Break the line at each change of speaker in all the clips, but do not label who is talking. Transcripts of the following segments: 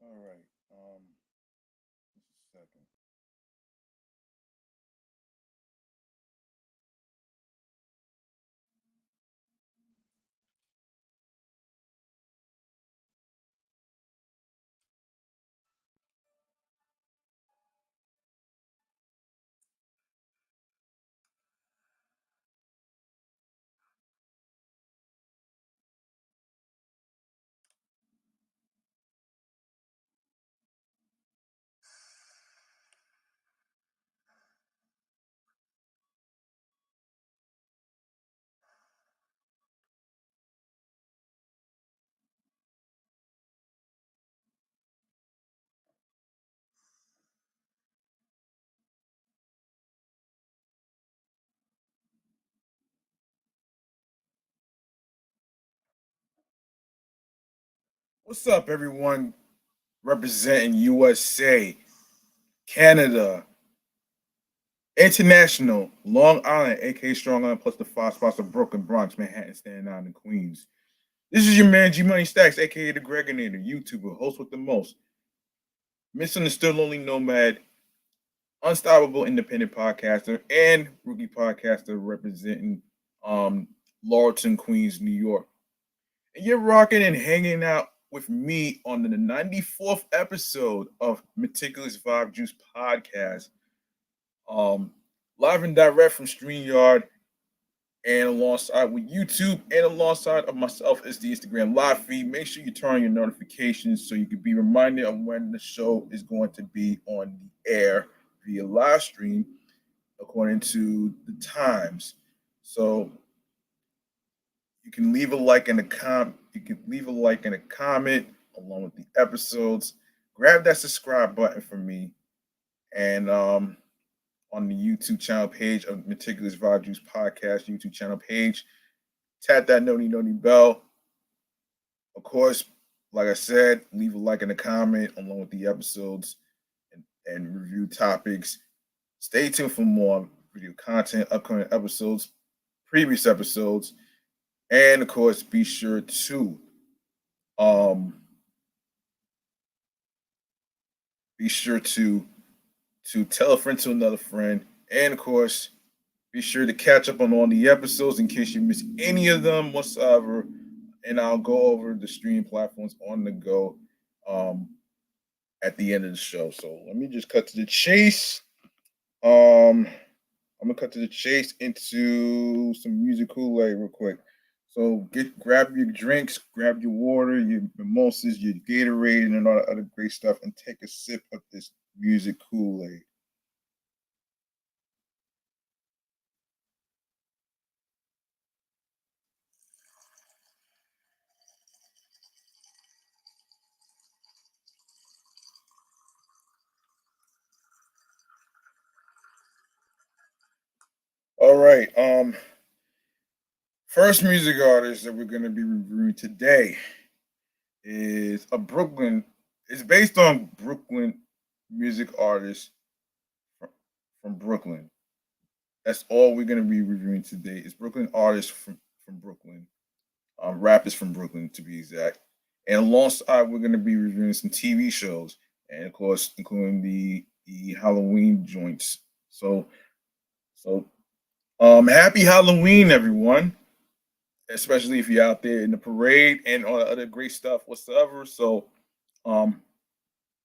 All right. Just a second. What's up, everyone? Representing USA, Canada, International, Long Island, aka Strong Island, plus the five spots of Brooklyn, Bronx, Manhattan, Staten Island, and Queens. This is your man G Money Stacks, aka the Gregonator, YouTuber, host with the most, misunderstood lonely nomad, unstoppable independent podcaster, and rookie podcaster representing um Laurelton, Queens, New York. And you're rocking and hanging out with me on the 94th episode of Meticulous Vibe Juice Podcast. Um, Live and direct from StreamYard and alongside with YouTube and alongside of myself is the Instagram live feed. Make sure you turn on your notifications so you can be reminded of when the show is going to be on the air via live stream according to the times. So you can leave a like and a You can leave a like and a comment along with the episodes. Grab that subscribe button for me, and on the YouTube channel page of Meticulous Vibe Juice Podcast YouTube channel page, tap that noti bell. Of course, like I said, leave a like and a comment along with the episodes and review topics. Stay tuned for more video content, upcoming episodes, previous episodes, and of course, be sure to um be sure to tell a friend to another friend, and of course, be sure to catch up on all the episodes in case you miss any of them whatsoever. And I'll go over the streaming platforms on the go um, at the end of the show. So let me just cut to the chase. I'm gonna cut to the chase into some music Kool-Aid real quick. So grab your drinks, grab your water, your mimosas, your Gatorade, and all that other great stuff, and take a sip of this music Kool-Aid. All right. First music artist that we're gonna be reviewing today is a Brooklyn. It's based on Brooklyn music artists from Brooklyn. That's all we're gonna be reviewing today. It's Brooklyn artists from Brooklyn, rappers from Brooklyn to be exact. And alongside, we're gonna be reviewing some TV shows, and of course, including the Halloween joints. So happy Halloween, everyone! Especially if you're out there in the parade and all the other great stuff whatsoever. So um,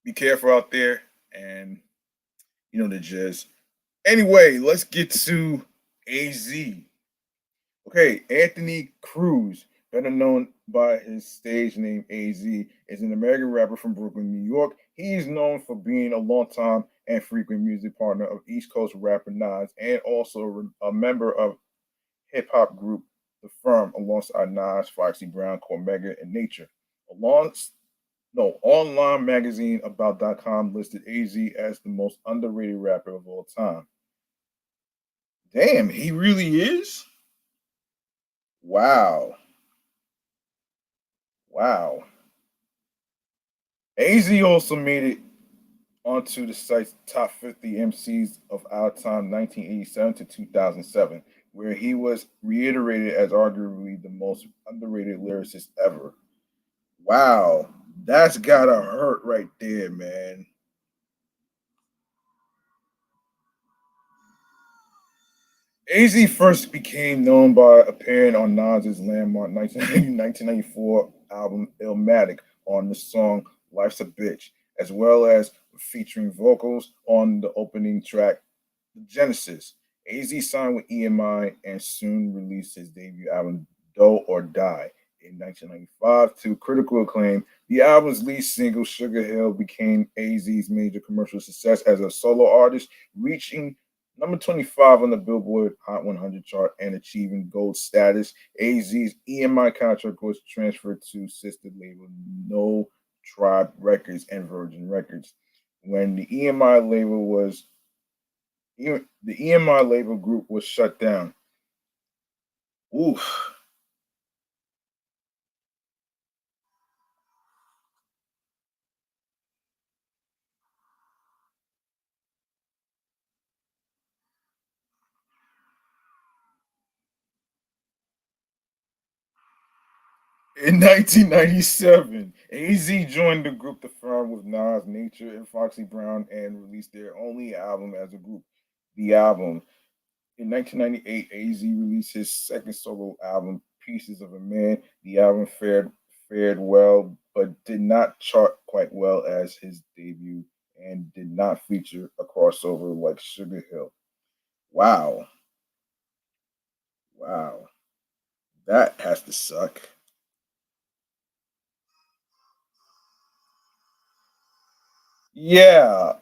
be careful out there, and you know the jizz. Anyway, let's get to AZ. Okay, Anthony Cruz, better known by his stage name AZ, is an American rapper from Brooklyn, New York. He is known for being a longtime and frequent music partner of East Coast rapper Nas, and also a member of hip hop group The Firm, alongside Nas, Foxy Brown, Cormega, and Nature. Along, no, online magazine about.com listed AZ as the most underrated rapper of all time. Damn, he really is? Wow. Wow. AZ also made it onto the site's top 50 MCs of our time, 1987 to 2007, where he was reiterated as arguably the most underrated lyricist ever. Wow. That's gotta hurt right there, man. AZ first became known by appearing on Nas's landmark 1994 album Illmatic on the song Life's a Bitch, as well as featuring vocals on the opening track Genesis. AZ signed with EMI and soon released his debut album Do or Die in 1995 to critical acclaim. The album's lead single Sugar Hill became AZ's major commercial success as a solo artist, reaching number 25 on the Billboard Hot 100 chart and achieving gold status. AZ's EMI contract was transferred to sister label No Tribe Records and Virgin Records. When the EMI label was the EMI label group was shut down. Oof. In 1997, AZ joined the group The Firm with Nas, Nature, and Foxy Brown and released their only album as a group, The Album. In 1998, AZ released his second solo album, Pieces of a Man. The album fared well, but did not chart quite well as his debut and did not feature a crossover like Sugar Hill. Wow. Wow. That has to suck. Yeah.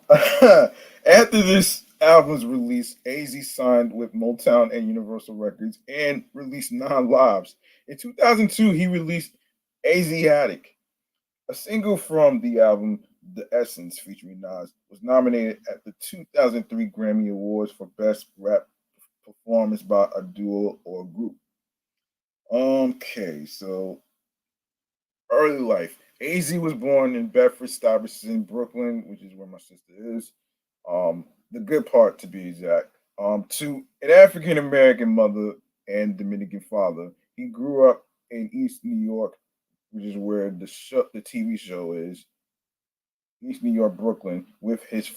After this album's release, AZ signed with Motown and Universal Records and released nine lives. In 2002, he released Asiatic, a single from the album The Essence featuring Nas, was nominated at the 2003 Grammy Awards for Best Rap Performance by a Duo or Group. Okay, so early life. AZ was born in Bedford Stuyvesant, Brooklyn, which is where my sister is. The good part, to be exact. To an African American mother and Dominican father, he grew up in East New York, which is where the TV show is. East New York, Brooklyn, with his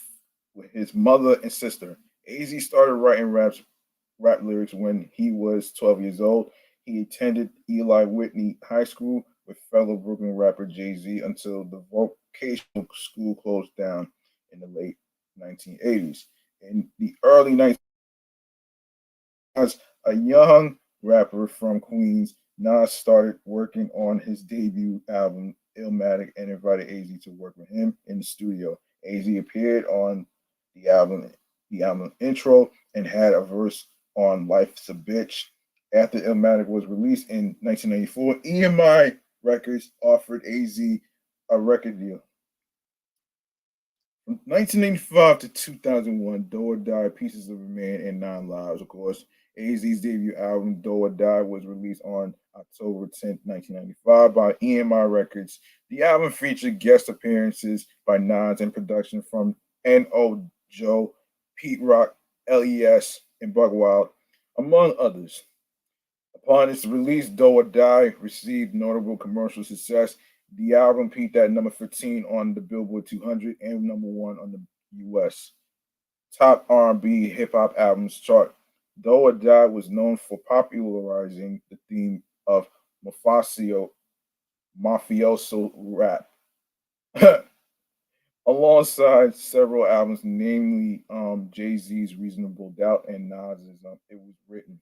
mother and sister. AZ started writing rap lyrics when he was 12 years old. He attended Eli Whitney High School with fellow Brooklyn rapper Jay Z until the vocational school closed down in the late 1980s. In the early 1990s, as a young rapper from Queens, Nas started working on his debut album, Illmatic, and invited AZ to work with him in the studio. AZ appeared on the album, the album intro and had a verse on Life's a Bitch. After Illmatic was released in 1994, EMI Records offered AZ a record deal. From 1995 to 2001, Do or Die, Pieces of a Man, and Nine Lives, of course. AZ's debut album, Do or Die, was released on October 10th, 1995 by EMI Records. The album featured guest appearances by Nas and production from N.O. Joe, Pete Rock, LES, and Buck Wild, among others. Upon its release, Do or Die received notable commercial success. The album peaked at number 15 on the Billboard 200 and number one on the U.S. Top R&B hip hop albums chart. Do or Die was known for popularizing the theme of mafioso rap, alongside several albums, namely Jay Z's Reasonable Doubt and Nas's It Was Written.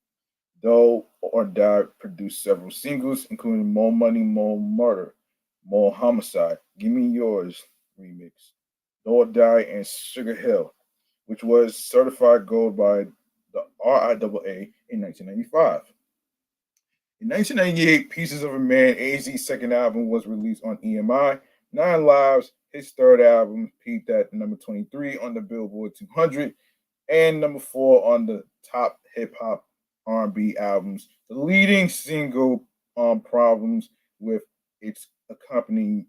Do or Die produced several singles, including More Money, More Murder, More Homicide, Give Me Yours remix, Do or Die, and Sugar Hill, which was certified gold by the RIAA in 1995. In 1998, Pieces of a Man, AZ's second album, was released on EMI. Nine Lives, his third album, peaked at number 23 on the Billboard 200 and number four on the top hip hop R&B albums. The leading single "Problems" with its accompanying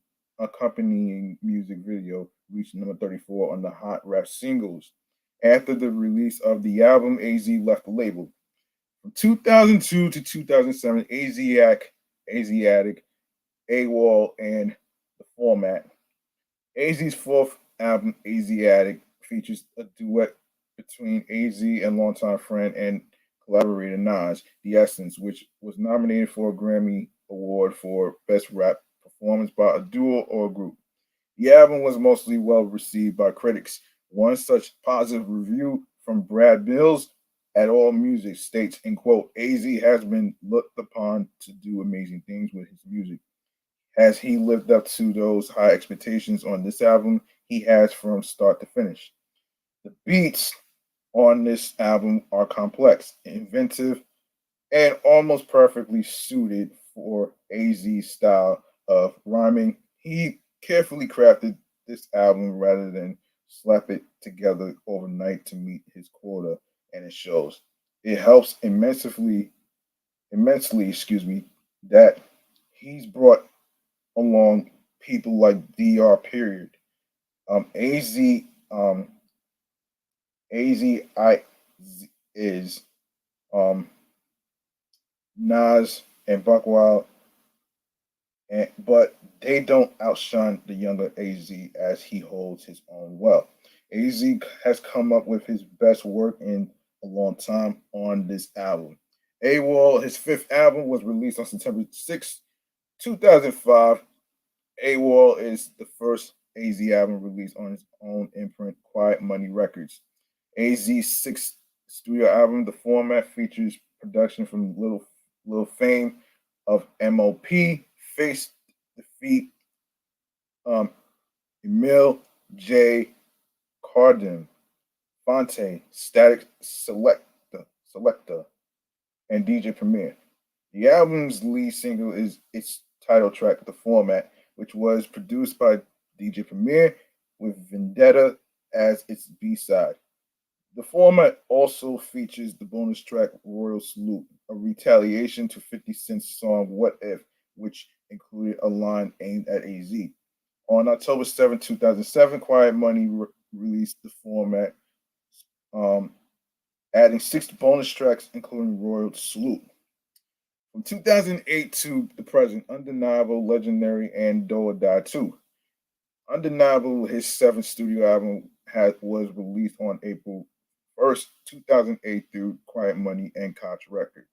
music video reached number 34 on the Hot Rap Singles. After the release of the album, AZ left the label. From 2002 to 2007, Asiatic, AWOL, and the format. AZ's fourth album, Asiatic, features a duet between AZ and longtime friend and collaborator Nas, The Essence, which was nominated for a Grammy Award for Best Rap Performance by a Duo or a Group. The album was mostly well received by critics. One such positive review from Brad Mills at All Music states, in quote, AZ has been looked upon to do amazing things with his music. Has he lived up to those high expectations on this album? He has from start to finish. The beats on this album are complex, inventive, and almost perfectly suited for AZ's style of rhyming. He carefully crafted this album rather than slap it together overnight to meet his quota, and it shows. It helps immensely, that he's brought along people like DR period. AZ AZI is um Nas and Buckwild, but they don't outshine the younger AZ as he holds his own well. AZ has come up with his best work in a long time on this album. AWOL, his fifth album, was released on September 6th, 2005. AWOL is the first AZ album released on his own imprint, Quiet Money Records. AZ's sixth studio album, the format features production from Lil Fame of MOP, Face Defeat, um, Emil J. Carden, Fonte, Static Selecta, and DJ Premier. The album's lead single is its title track, The Format, which was produced by DJ Premier with Vendetta as its B-side. The format also features the bonus track Royal Salute, a retaliation to 50 Cent's song What If, which included a line aimed at AZ. On October 7, 2007, Quiet Money released the format, um, adding 6 bonus tracks, including Royal Salute. From 2008 to the present, Undeniable, Legendary, and Do or Die 2. Undeniable, his seventh studio album, was released on April 1st, 2008 through Quiet Money and Koch Records.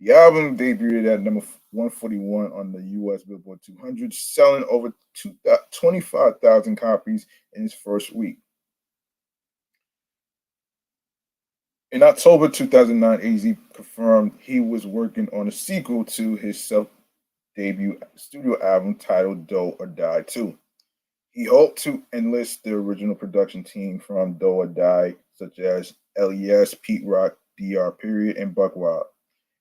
The album debuted at number 141 on the US Billboard 200, selling over 25,000 copies in its first week. In October 2009, AZ confirmed he was working on a sequel to his self-debut studio album titled Do or Die 2. He hoped to enlist the original production team from Do or Die, such as LES, Pete Rock, DR Period, and Buckwild.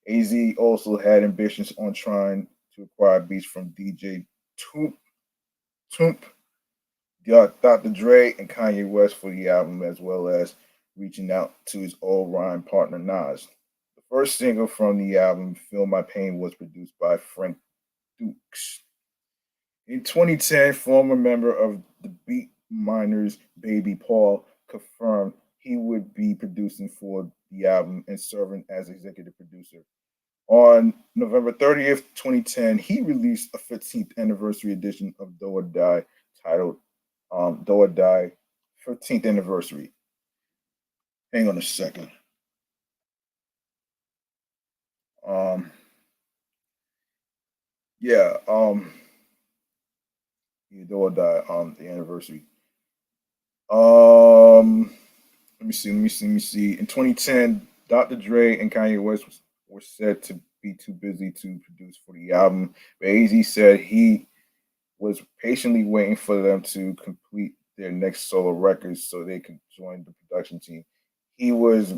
AZ also had ambitions on trying to acquire beats from DJ Toomp, Dr. Dre, and Kanye West for the album, as well as reaching out to his old rhyme partner Nas. The first single from the album, Feel My Pain, was produced by Frank Dukes. In 2010, former member of the Beat Miners, Baby Paul, confirmed he would be producing for the album and serving as executive producer. On November 30th, 2010, he released a 15th anniversary edition of Do or Die titled Do or Die 15th Anniversary. Hang on a second. Um, yeah, Do or Die, the anniversary. Let me see. In 2010, Dr. Dre and Kanye West were said to be too busy to produce for the album. But AZ said he was patiently waiting for them to complete their next solo records so they could join the production team. He was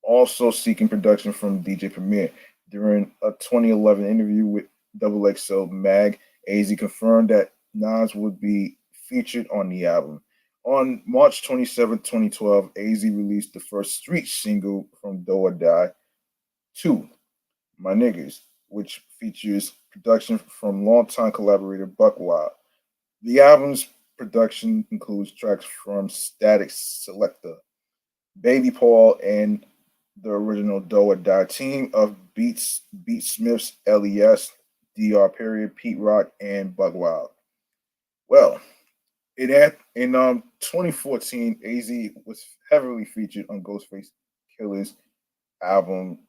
also seeking production from DJ Premier. During a 2011 interview with XXL Mag, AZ confirmed that Nas would be featured on the album. On March 27, 2012, AZ released the first street single from Do or Die 2, My Niggas, which features production from longtime collaborator Buckwild. The album's production includes tracks from Static Selecta, Baby Paul, and the original Do or Die team of Beat Smiths, LES, DR Period, Pete Rock, and Buckwild. Well, it had in 2014, AZ was heavily featured on Ghostface Killer's album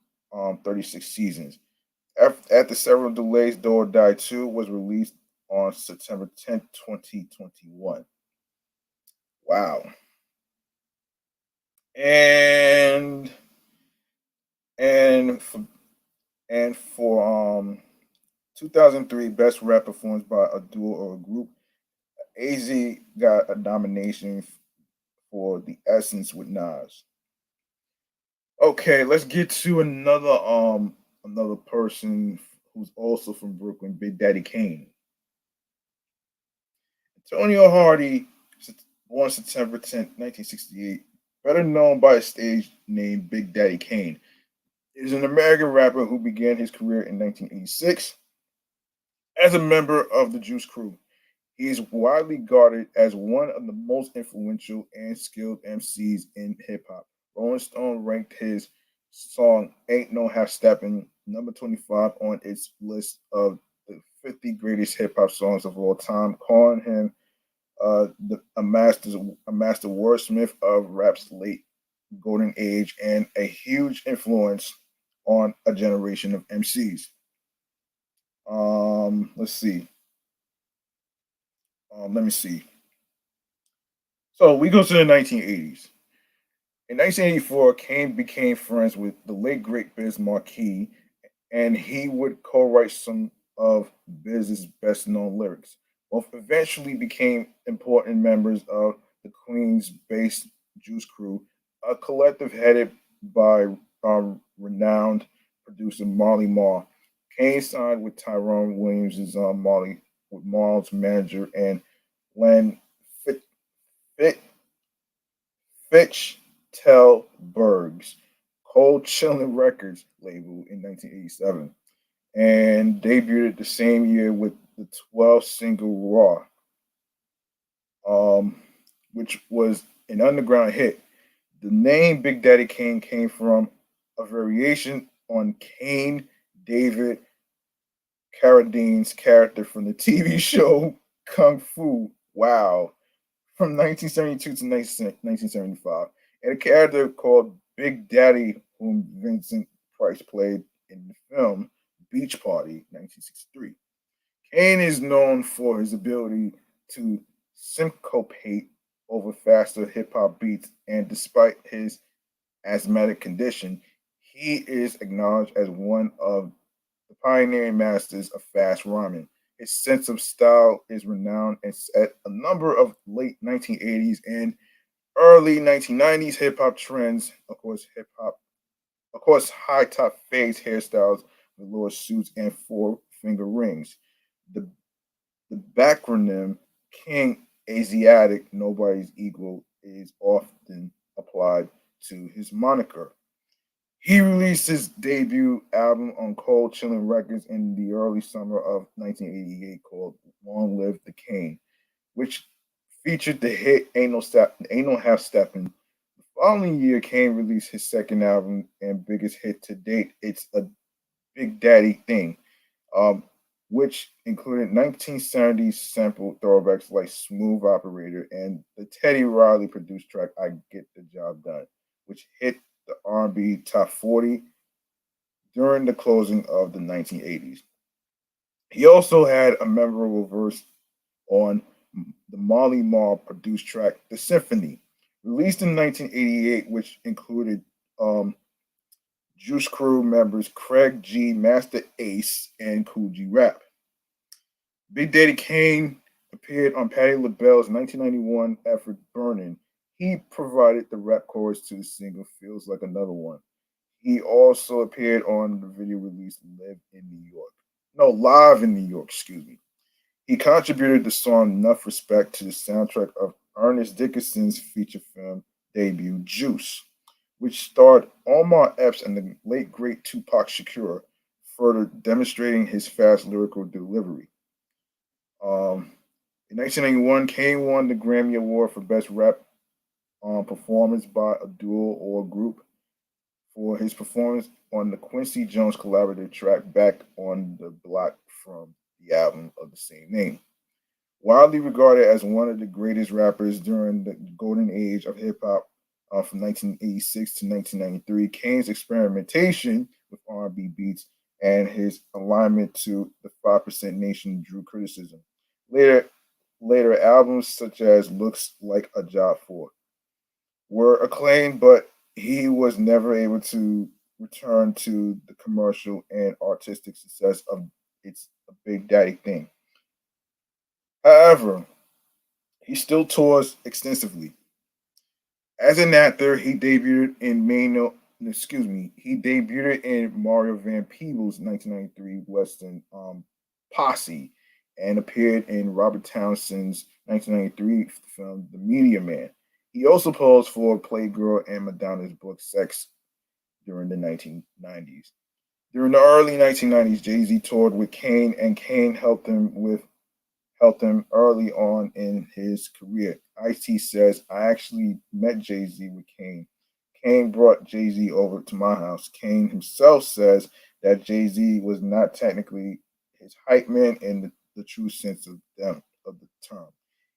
36 Seasons. After several delays, Do or Die 2 was released on September 10th, 2021. Wow. And and for, and for 2003 best rap performance by a duo or a group, AZ got a nomination for The Essence with Nas. Okay, let's get to another person who's also from Brooklyn, Big Daddy Kane. Antonio Hardy, born September 10th, 1968, better known by his stage name Big Daddy Kane, is an American rapper who began his career in 1986 as a member of the Juice Crew. He is widely regarded as one of the most influential and skilled MCs in hip hop. Rolling Stone ranked his song Ain't No Half Steppin' number 25 on its list of the 50 greatest hip hop songs of all time, calling him a master wordsmith of rap's late golden age and a huge influence on a generation of MCs. Let's see. Let me see. So we go to the 1980s. In 1984, Kane became friends with the late great Biz Markie, and he would co-write some of Biz's best-known lyrics. Both eventually became important members of the Queens-based Juice Crew, a collective headed by renowned producer Marley Marl. Kane signed with Tyrone Williams' Marley with Marl's manager and Len Fit, Fit, Fichtelberg's Cold Chillin' Records label in 1987 and debuted the same year with the 12th single Raw, which was an underground hit. The name Big Daddy Kane came from a variation on Kane David Carradine's character from the TV show Kung Fu. Wow. From 1972 to 1975, and a character called Big Daddy, whom Vincent Price played in the film Beach Party, 1963. Kane is known for his ability to syncopate over faster hip hop beats, and despite his asthmatic condition, he is acknowledged as one of the pioneering masters of fast rhyming. His sense of style is renowned and set a number of late 1980s and early 1990s hip hop trends. Of course, high top fades, hairstyles, velour suits, and four finger rings. The the backronym King Asiatic, Nobody's Equal, is often applied to his moniker. He released his debut album on Cold Chillin' Records in the early summer of 1988 called Long Live the Kane, which featured the hit Ain't No Half Steppin'. The following year, Kane released his second album and biggest hit to date, It's a Big Daddy Thing, um, which included 1970s sample throwbacks like Smooth Operator and the Teddy Riley produced track I Get the Job Done, which hit the R&B top 40 during the closing of the 1980s. He also had a memorable verse on the Molly Marl produced track The Symphony, released in 1988, which included Juice Crew members Craig G, Master Ace, and Cool G Rap. Big Daddy Kane appeared on Patti LaBelle's 1991 effort Burnin'. He provided the rap chorus to the single Feels Like Another One. He also appeared on the video release Live in New York. No, Live in New York, excuse me. He contributed the song Enough Respect to the soundtrack of Ernest Dickinson's feature film debut, Juice, which starred Omar Epps and the late great Tupac Shakur, further demonstrating his fast lyrical delivery. In 1991, Kane won the Grammy Award for Best Rap Performance by a Duo or a Group for his performance on the Quincy Jones collaborative track Back on the Block from the album of the same name. Widely regarded as one of the greatest rappers during the golden age of hip hop from 1986 to 1993, Kane's experimentation with R&B beats and his alignment to the 5% Nation drew criticism. Later, later albums such as "Looks Like a Job for" were acclaimed, but he was never able to return to the commercial and artistic success of its Big Daddy thing. However, he still tours extensively. As an actor, he debuted in he debuted in Mario Van Peebles' 1993 Western Posse and appeared in Robert Townsend's 1993 film The Media Man. He also posed for Playgirl and Madonna's book Sex during the 1990s. During the early 1990s, Jay-Z toured with Kane, and Kane helped him early on in his career. Ice-T says, I actually met Jay-Z with Kane. Kane brought Jay-Z over to my house. Kane himself says that Jay-Z was not technically his hype man in the true sense of the term.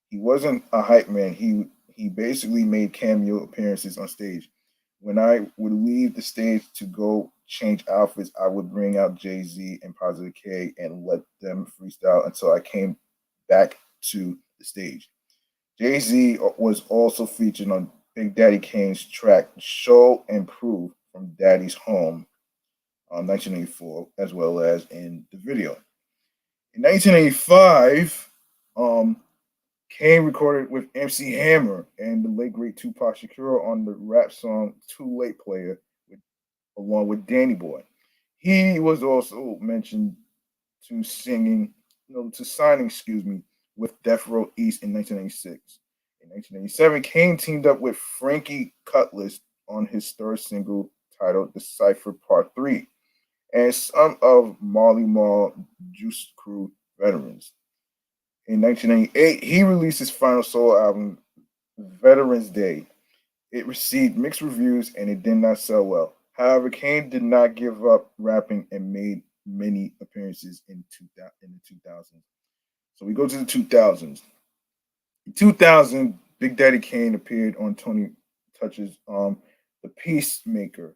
He wasn't a hype man. He basically made cameo appearances on stage. When I would leave the stage to go change outfits, I would bring out Jay Z and Positive K and let them freestyle until I came back to the stage. Jay Z was also featured on Big Daddy Kane's track Show and Prove from Daddy's Home on 1984, as well as in the video. In 1985, Kane recorded with MC Hammer and the late great Tupac Shakur on the rap song Too Late Player, along with Danny Boy. He was also mentioned to singing, to signing, with Death Row East in 1996. In 1997, Kane teamed up with Frankie Cutlass on his third single titled "The Cipher Part 3" and some of Marley Marl Juice Crew veterans. In 1998, he released his final solo album, Veterans Day. It received mixed reviews and it did not sell well. However, Kane did not give up rapping and made many appearances in the 2000s. So we go to the 2000s. In 2000, Big Daddy Kane appeared on Tony Touch's The Peacemaker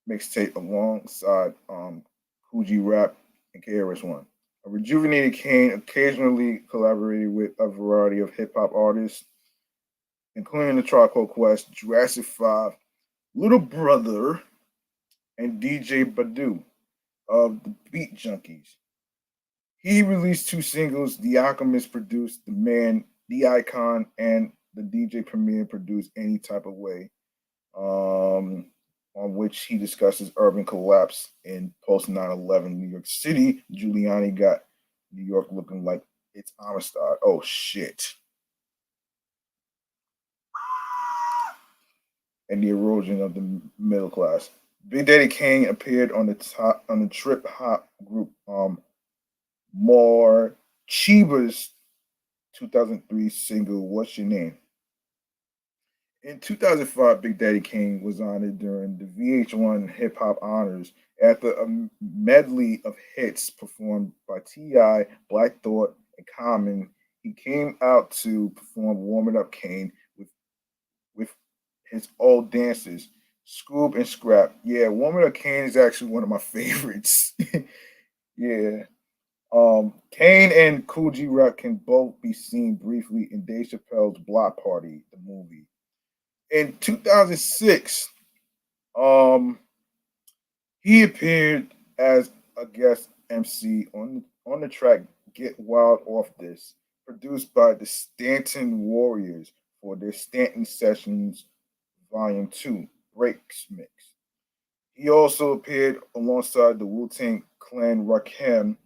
mixtape alongside Coogee Rap and KRS-One. A rejuvenated Kane occasionally collaborated with a variety of hip hop artists, including the Tribe Called Quest, Jurassic 5, Little Brother, and DJ Badu of the Beat Junkies. He released two singles. The Alchemist produced The Man, The Icon, and the DJ Premier produced Any Type of Way, on which he discusses urban collapse in post 9/11 New York City. Giuliani got New York looking like it's Amistad. Oh shit. And the erosion of the middle class. Big Daddy Kane appeared on the trip hop group More Chiba's 2003 single "What's Your Name." In 2005, Big Daddy Kane was honored during the VH1 Hip Hop Honors after a medley of hits performed by T.I., Black Thought, and Common. He came out to perform "Warm It Up Kane" with his old dancers, Scoob and Scrap. Yeah, "Warm It Up Kane" is actually one of my favorites. Yeah. Kane and Coogee Rap can both be seen briefly in Dave Chappelle's Block Party, the movie. In 2006, um, he appeared as a guest MC on the track "Get Wild Off This," produced by the Stanton Warriors for their Stanton Sessions Volume 2 Breaks Mix. He also appeared alongside the Wu-Tang Clan Rakim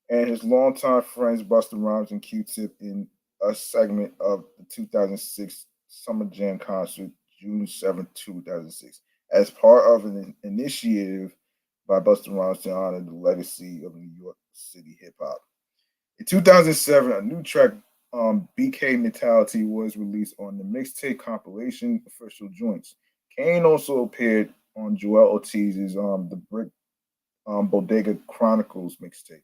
and his longtime friends Busta Rhymes and Q-Tip in a segment of the 2006 Summer Jam concert, June 7th, 2006, as part of an initiative by Busta Rhymes to honor the legacy of New York City hip hop. In 2007, a new track, BK Mentality, was released on the mixtape compilation Official Joints. Kane also appeared on Joel Ortiz's The Brick Bodega Chronicles mixtape.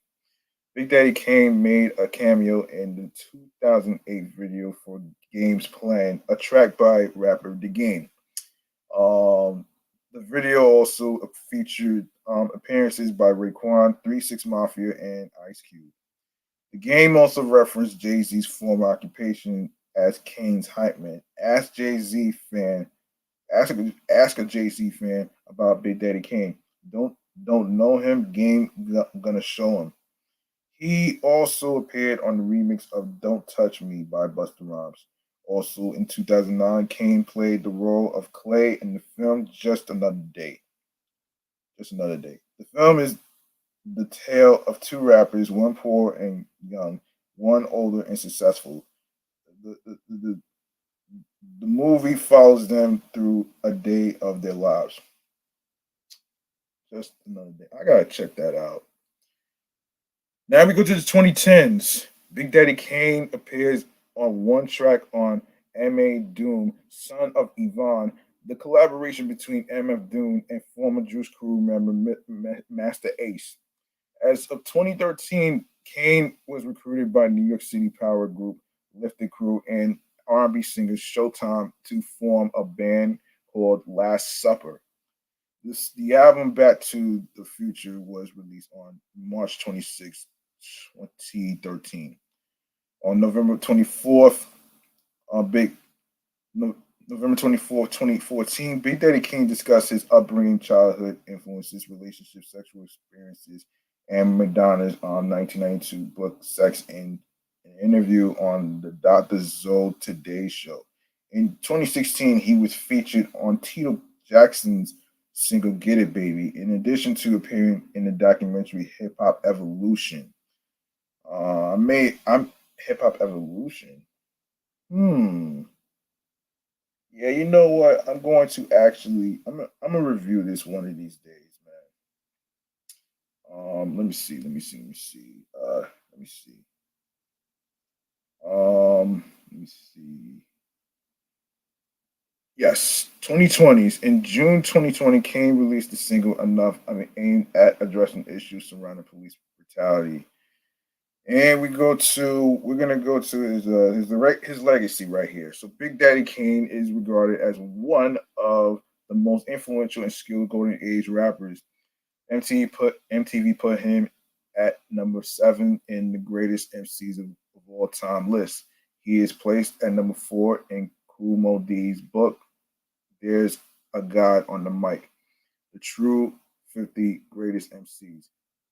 Big Daddy Kane made a cameo in the 2008 video for Game's Plan, a track by rapper The Game. Um, the video also featured appearances by Raekwon, 3 6 Mafia, and Ice Cube. The game also referenced Jay Z's former occupation as Kane's hype man. Ask a Jay Z fan about Big Daddy Kane. Don't don't know him? Game gonna show him. He also appeared on the remix of "Don't Touch Me" by Busta Rhymes. Also in 2009, Kane played the role of Clay in the film Just Another Day. Just Another Day. The film is the tale of two rappers, one poor and young, one older and successful. The movie follows them through a day of their lives. Just Another Day. I gotta check that out. Now we go to the 2010s. Big Daddy Kane appears on one track on M.A. Doom, Son of Yvonne, the collaboration between M.F. Doom and former Juice Crew member Master Ace. As of 2013, Kane was recruited by New York City power group Lifted Crew and R&B singer Showtime to form a band called Last Supper. The album Back to the Future was released on March 26, 2013. On Big no, November 24th, 2014, Big Daddy King discussed his upbringing, childhood influences, relationships, sexual experiences, and Madonna's 1992 book Sex in an interview on the Dr. Zoe Today Show. In 2016, he was featured on Tito Jackson's single Get It Baby, in addition to appearing in the documentary Hip Hop Evolution. I'm Hip Hop Evolution. Hmm. Yeah, you know what? I'm going to actually I'm gonna review this one of these days, man. Let me see. Let me see. Let me see. Yes, 2020s. In June 2020, Kane released the single "Enough." Aimed at addressing issues surrounding police brutality. And we're gonna go to his legacy right here. So Big Daddy Kane is regarded as one of the most influential and skilled golden age rappers. MTV put him at number 7 in the greatest MCs of all time list. He is placed at number 4 in Kumo D's book. There's a God on the mic. The true 50 greatest MCs.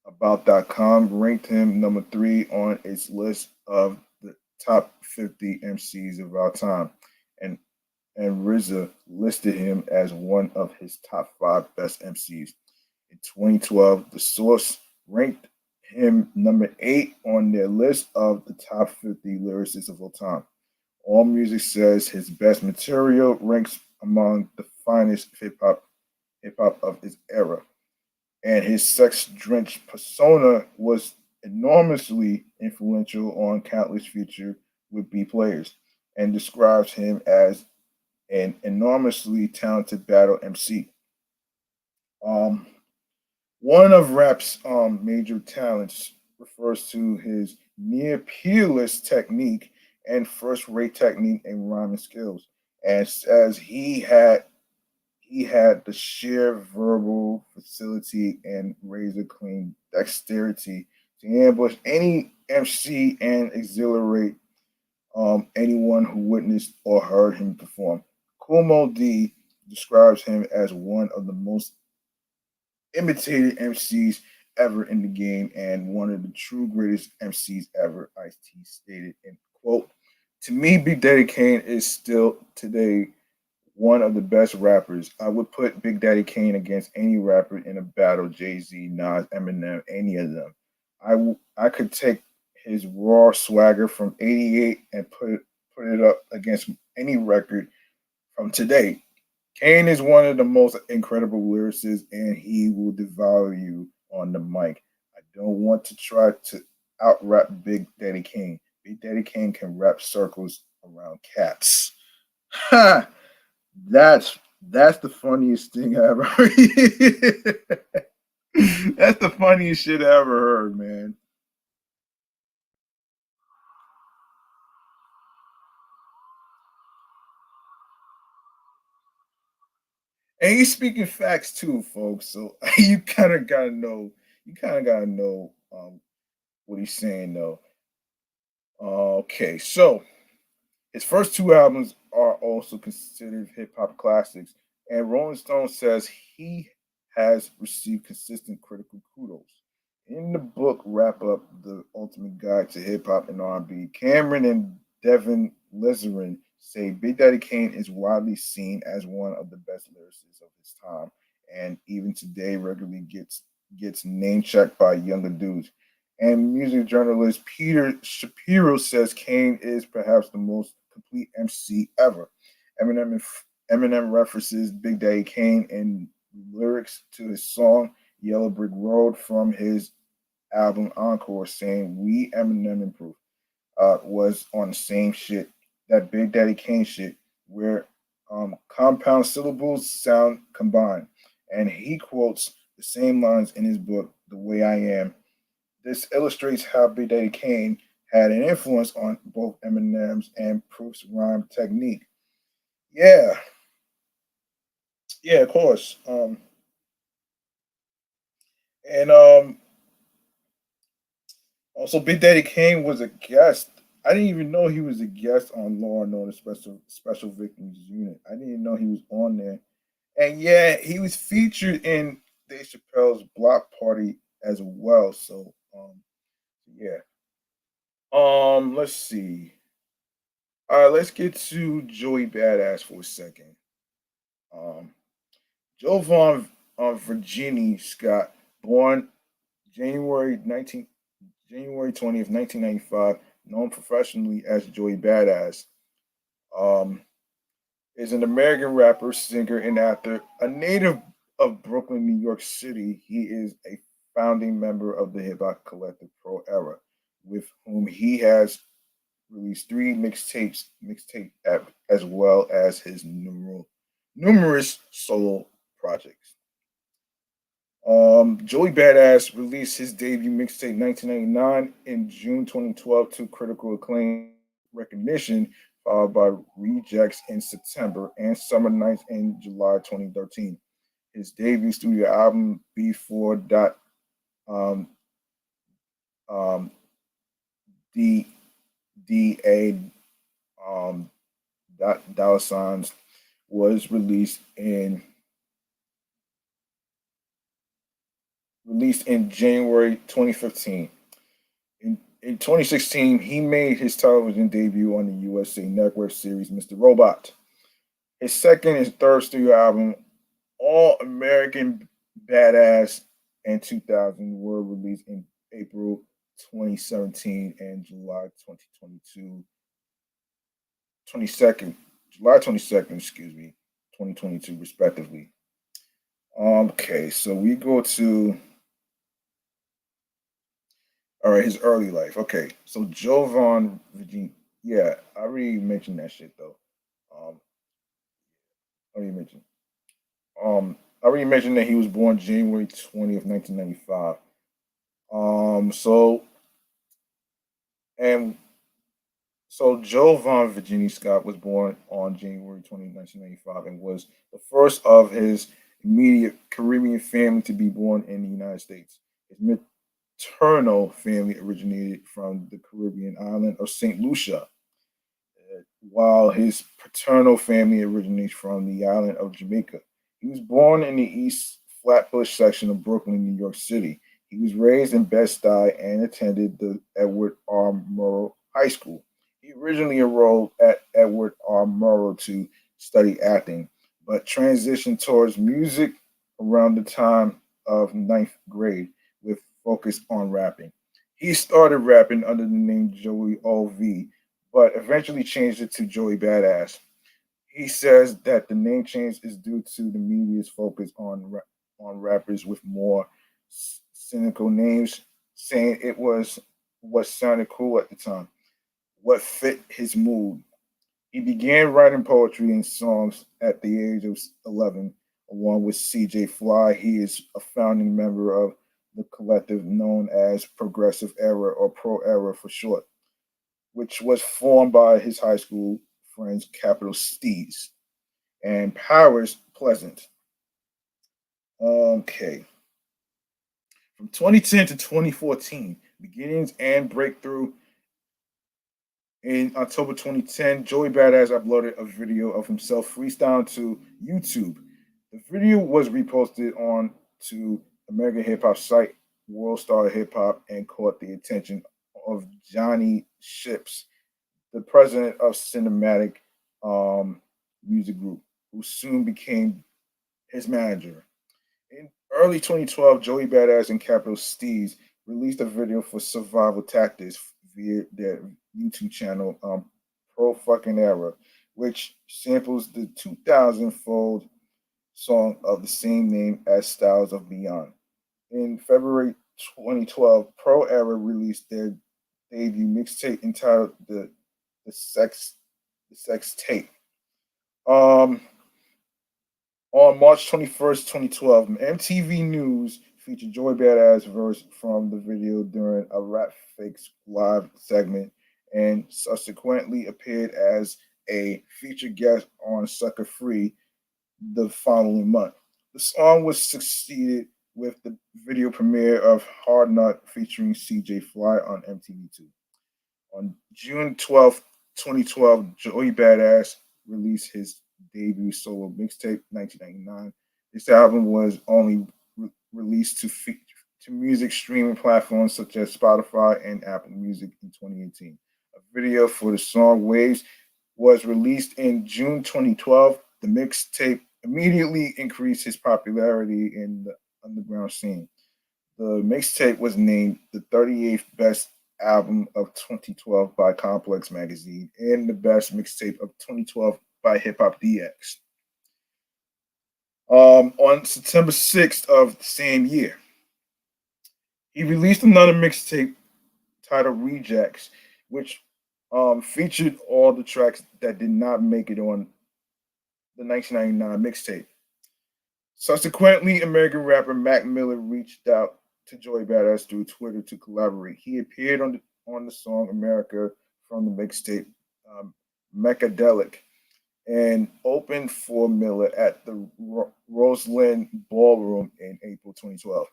About.com ranked him number 3 on its list of the top 50 MCs of our time, and RZA listed him as one of his top 5 best MCs. In 2012, The Source ranked him number 8 on their list of the top 50 lyricists of all time. All Music says his best material ranks among the finest hip hop of his era, and his sex-drenched persona was enormously influential on countless future would-be players, and describes him as an enormously talented battle MC. Um, One of rap's major talents refers to his near peerless technique and first-rate technique and rhyming skills, and says he had the sheer verbal facility and razor clean dexterity to ambush any MC and exhilarate anyone who witnessed or heard him perform. Kumo D describes him as one of the most imitated MCs ever in the game and one of the true greatest MCs ever. Ice-T stated, in quote, "To me, Big Daddy Kane is still today one of the best rappers. I would put Big Daddy Kane against any rapper in a battle, Jay-Z, Nas, Eminem, any of them. I could take his raw swagger from '88 and put it up against any record from today. Kane is one of the most incredible lyricists, and he will devour you on the mic. I don't want to try to out rap Big Daddy Kane. Big Daddy Kane can rap circles around cats." Ha! That's the funniest thing I ever heard. That's the funniest shit I ever heard, man. And he's speaking facts too, folks. So you kind of gotta know. You kind of gotta know what he's saying, though. Okay, so his first two albums are also considered hip hop classics, and Rolling Stone says he has received consistent critical kudos. In the book Wrap Up: The Ultimate Guide to Hip Hop and R&B, Cameron and Devin Lizerin say Big Daddy Kane is widely seen as one of the best lyricists of his time, and even today regularly gets name checked by younger dudes. And music journalist Peter Shapiro says Kane is perhaps the most complete MC ever. Eminem, Eminem references Big Daddy Kane in lyrics to his song Yellow Brick Road from his album Encore, saying "We Eminem and Proof was on the same shit, that Big Daddy Kane shit, where compound syllables sound combined." And he quotes the same lines in his book, The Way I Am. This illustrates how Big Daddy Kane had an influence on both Eminem's and Proof's rhyme technique. Yeah, yeah, of course. And Also, Big Daddy Kane was a guest. I didn't even know he was a guest on Law and Order Special Victims Unit. I didn't even know he was on there. And yeah, he was featured in Dave Chappelle's Block Party as well. So yeah. Let's see. All right, let's get to Joey Badass for a second. Um, Jovan Virginie Scott, born January 19, January 20th, 1995, known professionally as Joey Badass, um, is an American rapper, singer, and actor. A native of Brooklyn, New York City, he is a founding member of the hip hop collective Pro Era, with whom he has released three mixtape as well as his numerous solo projects. Joey Badass released his debut mixtape 1999 in June 2012 to critical acclaim recognition, followed by Rejects in September and Summer Nights in July 2013. His debut studio album Before Dot um, um, D D A dollar signs was released in January 2015. In 2016, he made his television debut on the USA Network series Mr. Robot. His second and third studio album, All American Badass and 2000, were released in April 2017 and July 2022, 22nd, July 22nd, excuse me, 2022, respectively. Okay, so we go to all right, his early life. Okay, so Jovan Virginia. Yeah, I already mentioned that shit though. I already mentioned. I already mentioned that he was born January 20th, 1995. So and so Jovan Virginia Scott was born on January 20th, 1995, and was the first of his immediate Caribbean family to be born in the United States. His maternal family originated from the Caribbean island of St. Lucia, while his paternal family originates from the island of Jamaica. He was born in the East Flatbush section of Brooklyn, New York City. He was raised in Bed-Stuy and attended the Edward R. Murrow High School. He originally enrolled at Edward R. Murrow to study acting, but transitioned towards music around the time of ninth grade with focus on rapping. He started rapping under the name Joey OV, but eventually changed it to Joey Badass. He says that the name change is due to the media's focus on rappers with more cynical names, saying it was what sounded cool at the time, what fit his mood. He began writing poetry and songs at the age of 11, along with CJ Fly. He is a founding member of the collective known as Progressive Era, or Pro Era for short, which was formed by his high school friends Capital Steez and Powers Pleasant. Okay. From 2010 to 2014, beginnings and breakthrough. In October 2010, Joey Badass uploaded a video of himself freestyling to YouTube. The video was reposted on to American hip hop site World Star Hip Hop and caught the attention of Johnny Ships, the president of Cinematic Music Group, who soon became his manager. In early 2012, Joey Badass and Capital Steez released a video for Survival Tactics via their YouTube channel, Pro Fucking Era, which samples the 2000 fold song of the same name as Styles of Beyond. In February 2012, Pro Era released their debut mixtape entitled the Sex the Sex Tape. Um, on March 21st, 2012, MTV News featured Joy Badass verse from the video during a Rap Fakes live segment and subsequently appeared as a featured guest on Sucker Free the following month. The song was succeeded with the video premiere of Hard Nut featuring CJ Fly on MTV2. On June 12th, 2012, Joey Badass released his debut solo mixtape, 1999. This album was only released to music streaming platforms such as Spotify and Apple Music in 2018. A video for the song Waves was released in June 2012. The mixtape immediately increased his popularity in the underground scene. The mixtape was named the 38th best album of 2012 by Complex Magazine and the best mixtape of 2012 by Hip Hop DX. On September 6th of the same year, he released another mixtape titled Rejects, which featured all the tracks that did not make it on the 1999 mixtape. Subsequently, American rapper Mac Miller reached out to Joey Badass through Twitter to collaborate. He appeared on the song America from the mixtape Mechadelic and opened for Miller at the Roseland Ballroom in April 2012.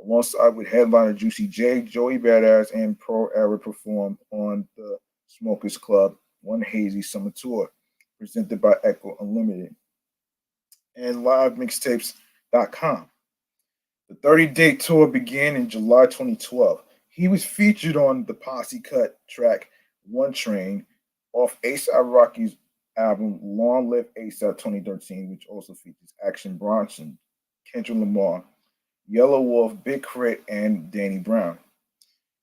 Alongside with headliner Juicy J, Joey Badass and Pro Era performed on the Smokers Club One Hazy Summer Tour, presented by Echo Unlimited and livemixtapes.com. The 30-day tour began in July 2012. He was featured on the Posse Cut track One Train off ASAP Rocky's album Long Live ASAP 2013, which also features Action Bronson, Kendrick Lamar, Yellow Wolf, Big Crit, and Danny Brown.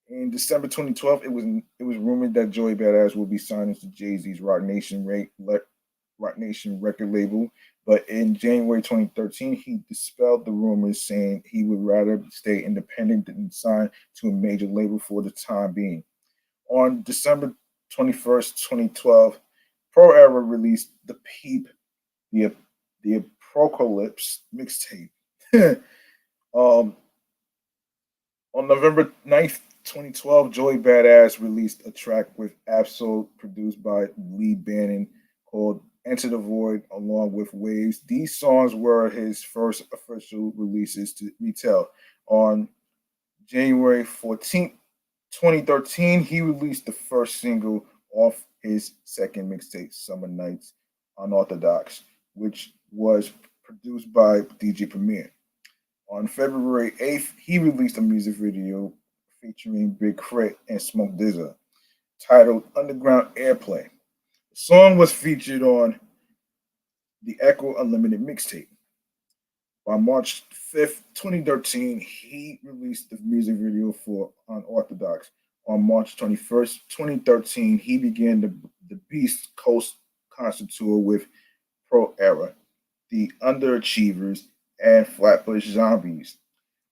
In December 2012, it was rumored that Joey Badass would be signing to Jay-Z's Rock Nation record label, but in January 2013, he dispelled the rumors, saying he would rather stay independent than sign to a major label for the time being. On December 21st, 2012, Pro Era released the Peep, the Apocalypse mixtape. um, on November 9th, 2012, Joey Badass released a track with Absol produced by Lee Bannon called Enter the Void along with Waves. These songs were his first official releases to retail. On January 14th, 2013, he released the first single off his second mixtape, Summer Nights Unorthodox, which was produced by DJ Premier. On February 8th, he released a music video featuring Big Crit and Smoke Dizza titled Underground Airplay. The song was featured on the Echo Unlimited mixtape. By March 5th, 2013, he released the music video for Unorthodox. On March 21st, 2013, he began the Beast Coast concert tour with Pro Era, the Underachievers, and Flatbush Zombies.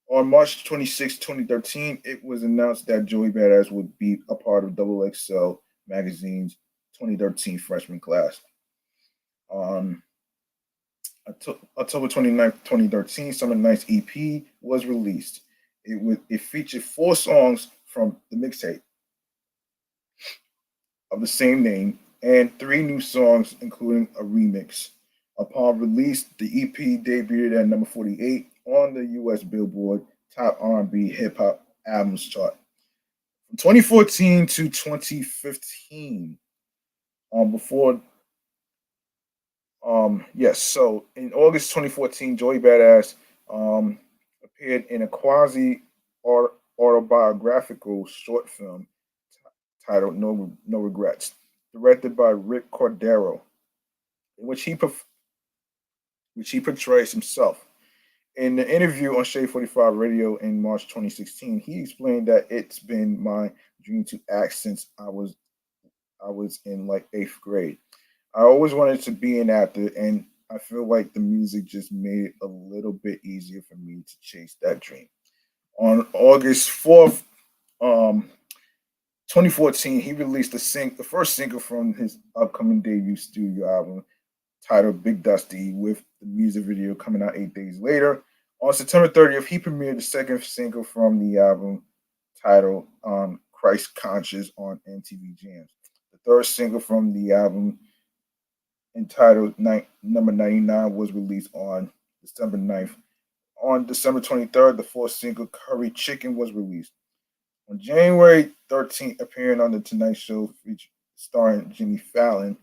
On March 26, 2013, it was announced that Joey Badass would be a part of Double XL Magazine's 2013 freshman class. On October 2013, Summer Nights EP was released. It featured 4 songs from the mixtape of the same name and 3 new songs, including a remix. Upon release, the EP debuted at number 48 on the U.S. Billboard Top R&B Hip Hop Albums chart. From 2014 to 2015, before yes, so in August 2014, Joey Badass appeared in a quasi autobiographical short film titled No Regrets, directed by Rick Cordero, in which he portrays himself. In the interview on Shade 45 Radio in March 2016, he explained that it's been my dream to act since I was in like eighth grade. I always wanted to be an actor, and I feel like the music just made it a little bit easier for me to chase that dream. On August 4th, 2014, he released the first single from his upcoming debut studio album titled Big Dusty, with the music video coming out 8 days later. On September 30th, he premiered the second single from the album titled Christ Conscious on MTV Jams. The third single from the album, entitled Number 99, was released on December 9th. On December 23rd, the fourth single, Curry Chicken, was released. On January 13th, appearing on The Tonight Show starring Jimmy Fallon,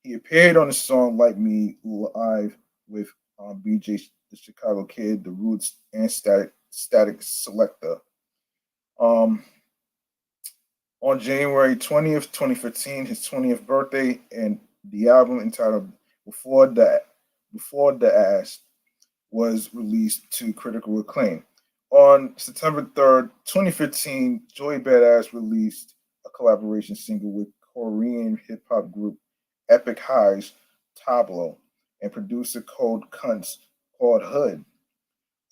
he appeared on the song Like Me live with BJ the Chicago Kid, The Roots, and Static Selector. Um, on January 20th, 2015, his 20th birthday, and the album entitled Before the Ass was released to critical acclaim. On September 3rd, 2015, Joey Badass released a collaboration single with Korean hip hop group Epic High's Tableau and producer Cold Cunts called Hood.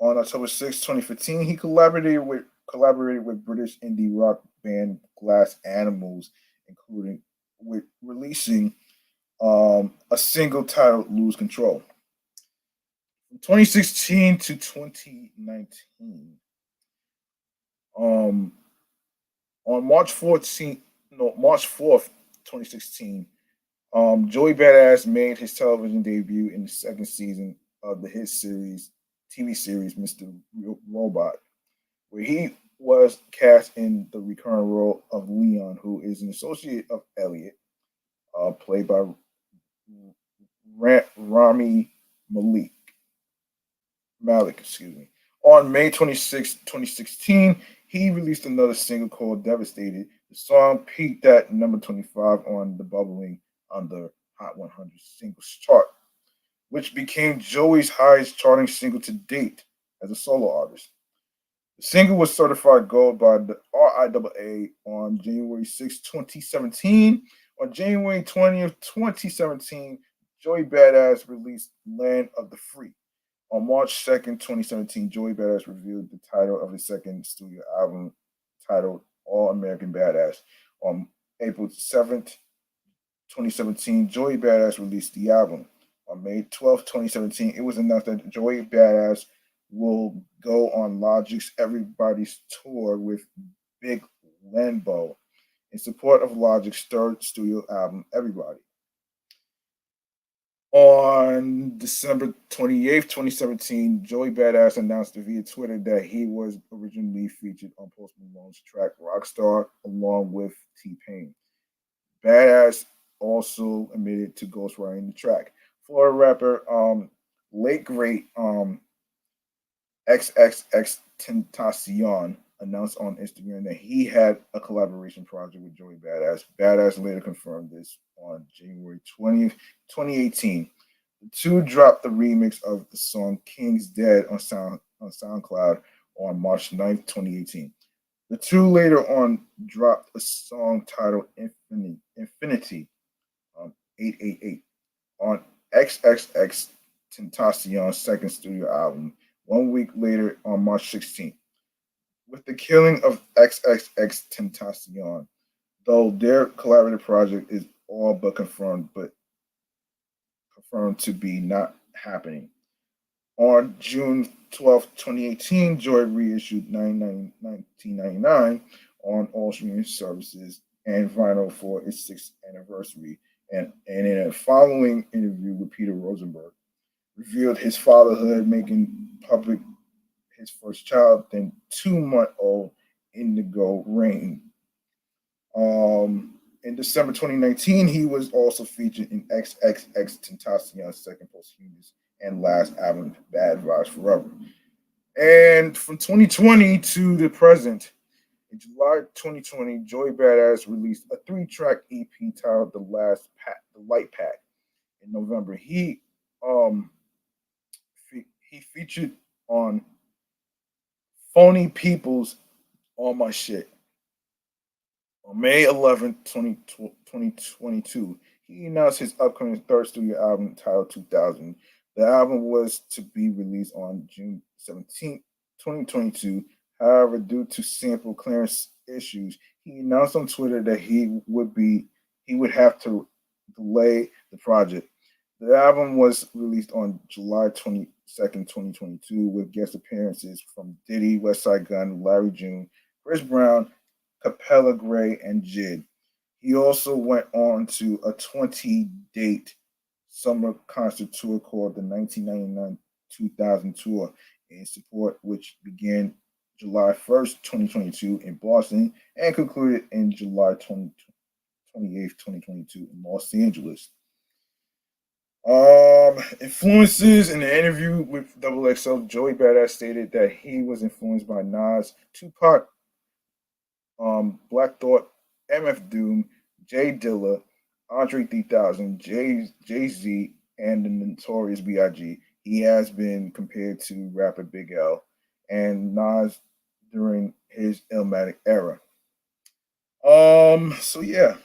On October 6, 2015, he collaborated with British indie rock band Glass Animals, including with releasing a single titled Lose Control. From 2016 to 2019, um, on March 4th, 2016, Joey Badass made his television debut in the second season of the TV series Mr. Robot, where he was cast in the recurring role of Leon, who is an associate of Elliot, played by Rami Malik. Excuse me. On May 26, 2016, he released another single called Devastated. The song peaked at number 25 on the bubbling under Hot 100 singles chart, which became Joey's highest charting single to date as a solo artist. The single was certified gold by the RIAA on January 6, 2017. On January 20th, 2017, Joey Badass released Land of the Free. On March 2nd, 2017, Joey Badass revealed the title of his second studio album titled All American Badass. On April 7th, 2017, Joey Badass released the album. On May 12th, 2017, it was announced that Joey Badass will go on Logic's Everybody's Tour with Big Lambo in support of Logic's third studio album, Everybody. On December 28th, 2017, Joey Badass announced via Twitter that he was originally featured on Post Malone's track Rockstar along with T-Pain. Badass also admitted to ghostwriting the track. Florida rapper, late great XXX Tentacion announced on Instagram that he had a collaboration project with Joey Badass. Badass later confirmed this on January 20th, 2018. The two dropped the remix of the song King's Dead on SoundCloud on March 9th, 2018. The two later on dropped a song titled Infinity 888 on XXX Tentacion's second studio album 1 week later on March 16th. With the killing of XXX Tentacion, though their collaborative project is all but confirmed to be not happening. On June 12th, 2018, Joy reissued 1999 on all streaming services and vinyl for its 6th anniversary. And in a following interview with Peter Rosenberg, revealed his fatherhood, making public his first child, then 2-month-old Indigo Rain. In December 2019, he was also featured in XXX Tentacion's second posthumous and last album, Bad Vibes Forever. And from 2020 to the present, in July 2020, Joey Badass released a 3-track EP titled The Light Pack. In November, he featured on Phony People's On My Shit. On May 11th, 2022, he announced his upcoming third studio album titled 2000. The album was to be released on June 17th, 2022. However, due to sample clearance issues, he announced on Twitter that he would have to delay the project. The album was released on July 22nd, 2022, with guest appearances from Diddy, Westside Gunn, Larry June, Chris Brown, Capella Gray, and Jid. He also went on to a 20-date summer concert tour called the 1999-2000 Tour in support, which began July 1st, 2022 in Boston and concluded in July 28th, 2022 in Los Angeles. Influences in the interview with XXL, Joey Badass stated that he was influenced by Nas, Tupac, Black Thought, MF Doom, Jay Dilla, Andre 3000, Jay Z, and the Notorious B.I.G. He has been compared to rapper Big L and Nas during his Illmatic era. So yeah.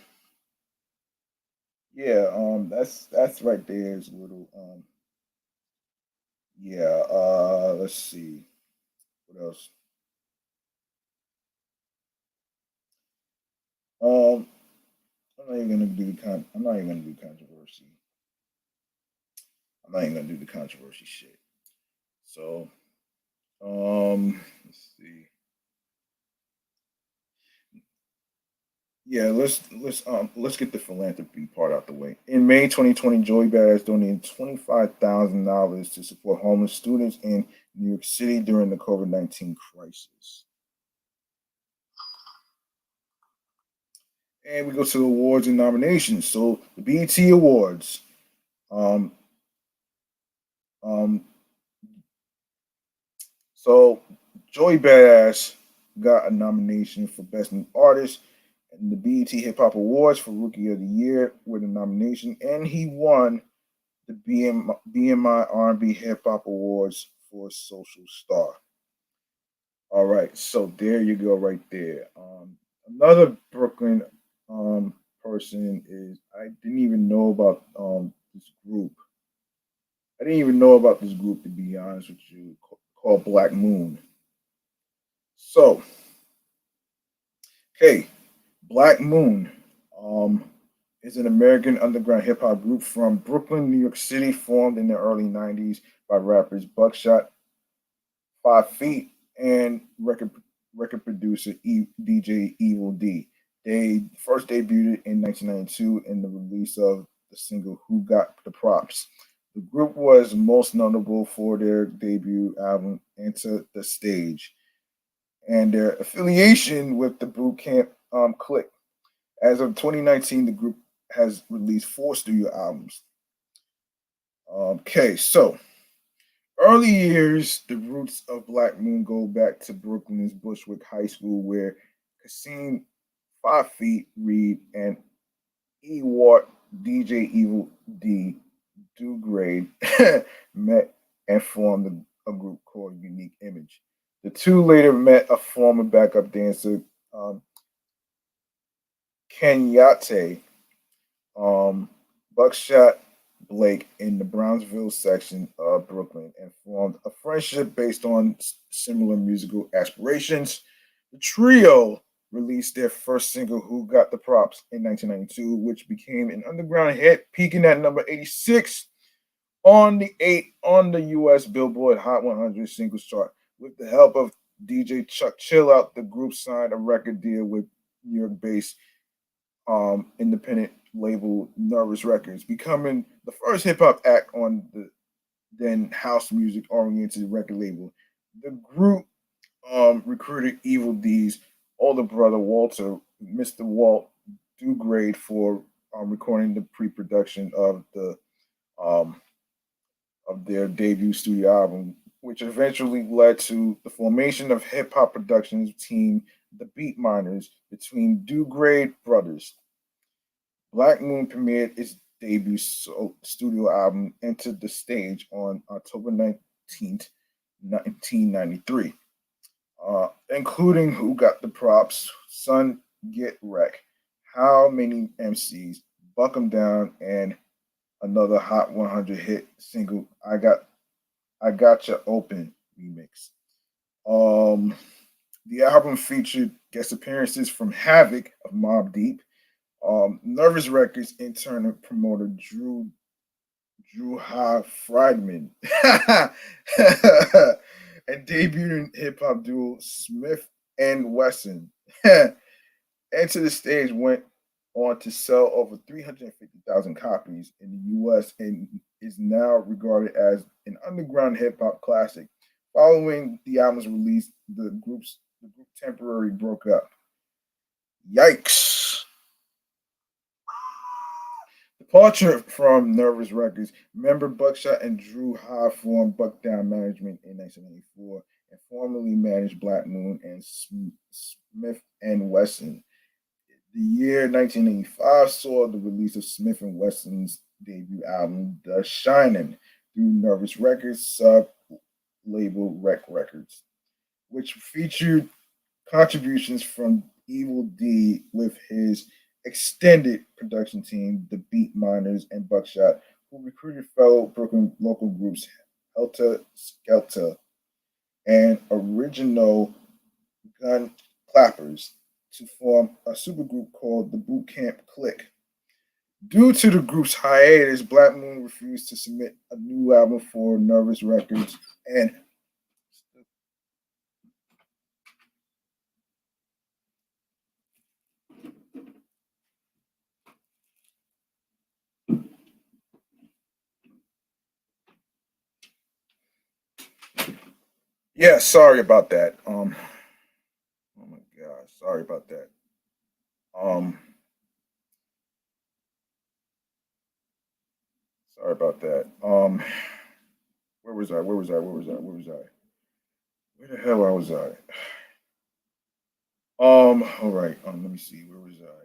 Yeah, that's right there is a little yeah, let's see. What else? Um I'm not even gonna do controversy. I'm not even gonna do the controversy shit. So let's see. Yeah, let's get the philanthropy part out the way. In May 2020, Joey Badass donated $25,000 to support homeless students in New York City during the COVID-19 crisis. And we go to awards and nominations. So the BET Awards. Um, um, so Joey Badass got a nomination for Best New Artist and the BET Hip Hop Awards for Rookie of the Year with a nomination, and he won the BMI R&B Hip Hop Awards for Social Star. All right, so there you go, right there. Another Brooklyn person is I didn't even know about this group. I didn't even know about this group to be honest with you, called Black Moon. So, okay, Black Moon um, is an American underground hip hop group from Brooklyn, New York City, formed in the early '90s by rappers Buckshot, 5 Feet, and record producer DJ Evil D. They first debuted in 1992 in the release of the single "Who Got the Props." The group was most notable for their debut album "Enter the Stage" and their affiliation with the Boot Camp Click. As of 2019, the group has released 4 studio albums. Okay, so early years, the roots of Black Moon go back to Brooklyn's Bushwick High School, where Kassim, 5 Feet, Reed, and Ewart DJ Evil D do grade met and formed a group called Unique Image. The two later met a former backup dancer, Kenyatte, um, Buckshot Blake in the Brownsville section of Brooklyn and formed a friendship based on similar musical aspirations. The trio released their first single, "Who Got the Props," in 1992, which became an underground hit, peaking at number 86 on the U.S. Billboard Hot 100 singles chart. With the help of DJ Chuck Chillout, the group signed a record deal with New York-based independent label Nervous Records, becoming the first hip hop act on the then house music oriented record label. The group recruited Evil D's older brother Walter, Mr. Walt Dugrade, for recording the pre-production um, of their debut studio album, which eventually led to the formation of hip hop productions team The Beat Miners between Dugrade brothers. Black Moon premiered its debut studio album Entered the Stage on October 19th, 1993, including Who Got the Props, Son Get Wreck, How Many MCs, Buck 'em Down, and another Hot 100 hit single, I Gotcha Open remix. Um, the album featured guest appearances from Havoc of Mobb Deep, Nervous Records internal promoter Drew Ha Friedman, and debuting hip hop duo Smith and Wesson. Enter the Stage went on to sell over 350,000 copies in the US and is now regarded as an underground hip hop classic. Following the album's release, the group temporarily broke up. Yikes. Departure from Nervous Records, member Buckshot and Drew Ha formed Buckdown Management in 1994 and formerly managed Black Moon and Smith and Wesson. The year 1985 saw the release of Smith and Wesson's debut album, The Shining, through Nervous Records sub label Rec Records, which featured contributions from Evil D with his extended production team, the Beat Miners and Buckshot, who recruited fellow Brooklyn local groups Helter Skelter and Original Gun Clappers to form a supergroup called the Boot Camp Click. Due to the group's hiatus, Black Moon refused to submit a new album for Nervous Records and yeah, sorry about that. Oh my god, sorry about that. Um, sorry about that. Where was I? Where was I? Where was I? Where was I? Where the hell I was I? All right. Let me see. Where was I?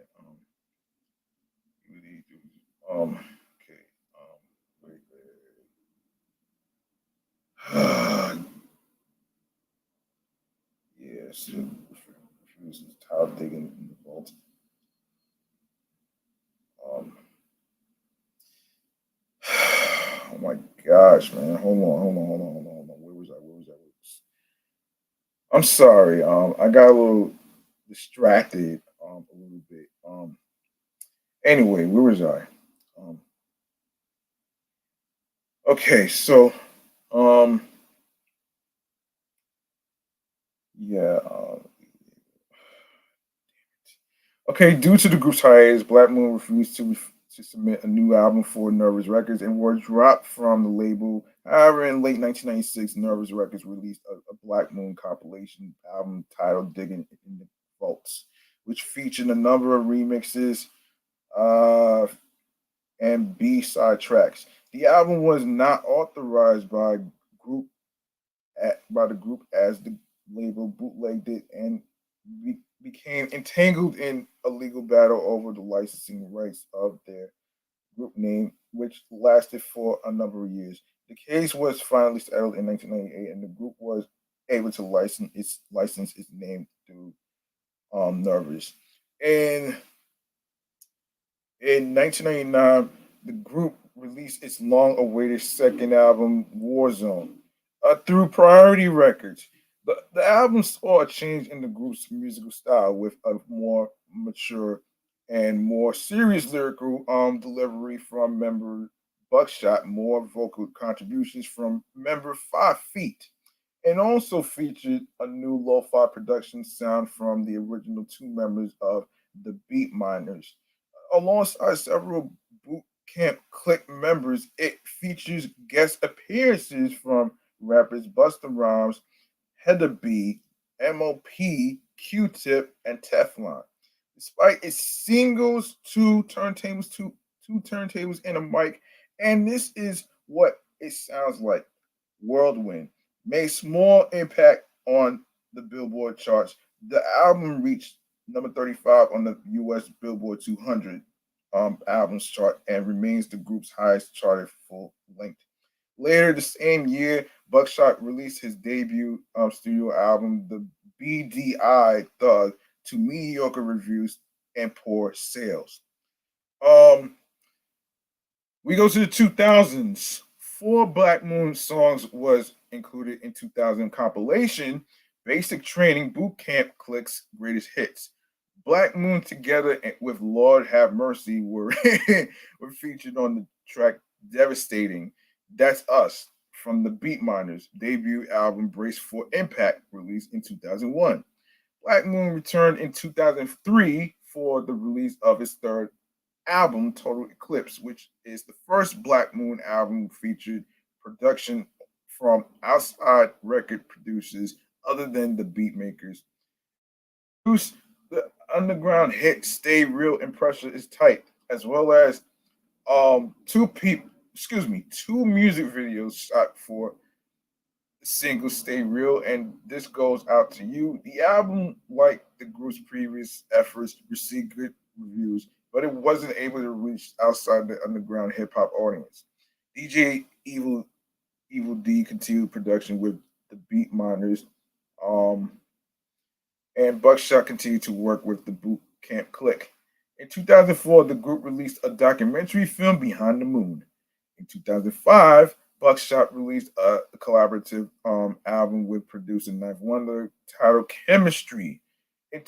Okay. Wait. Yes. Refuses tile digging in the vault. Um. Oh my gosh, man. Hold on. Where was I? Where was I? I'm sorry. I got a little distracted. A little bit. Anyway, where was I? Um. Okay. So. Um. Yeah. Okay, due to the group's hiatus, Black Moon refused to submit a new album for Nervous Records and were dropped from the label. However, in late 1996, Nervous Records released a Black Moon compilation album titled Digging in the Vaults, which featured a number of remixes uh, and B-side tracks. The album was not authorized group by the group as the label bootlegged it and became entangled in a legal battle over the licensing rights of their group name, which lasted for a number of years. The case was finally settled in 1998, and the group was able to license its name through Nervous. And in 1999, the group released its long-awaited second album, Warzone, through Priority Records. The album saw a change in the group's musical style with a more mature and more serious lyrical delivery from member Buckshot, more vocal contributions from member 5 Feet, and also featured a new lo-fi production sound from the original two members of the Beat Miners. Alongside several boot camp click members, it features guest appearances from rappers Busta Rhymes, Heather B, MOP, Q-Tip, and Teflon. Despite its singles, two turntables, and a mic, and this is what it sounds like. Whirlwind made small impact on the Billboard charts. The album reached number 35 on the U.S. Billboard 200 albums chart and remains the group's highest charted full length. Later the same year, Buckshot released his debut studio album, The BDI Thug, to mediocre reviews and poor sales. Um, we go to the 2000s. Four Black Moon songs was included in 2000 compilation, Basic Training Boot Camp Clicks Greatest Hits. Black Moon together with Lord Have Mercy were were featured on the track Devastating. That's Us from the Beatminers debut album Brace for Impact, released in 2001. Black Moon returned in 2003 for the release of its third album, Total Eclipse, which is the first Black Moon album featured production from outside record producers other than the beatmakers. Produced the underground hit Stay Real and Pressure is Tight, as well as two music videos shot for the single Stay Real, and this goes out to you. The album, like the group's previous efforts, received good reviews, but it wasn't able to reach outside the underground hip hop audience. DJ Evil D continued production with the Beat Miners, um, and Buckshot continued to work with the Boot Camp Click. In 2004, the group released a documentary film, Behind the Moon. In 2005, Buckshot released a collaborative album with producer Knife Wonder titled Chemistry. In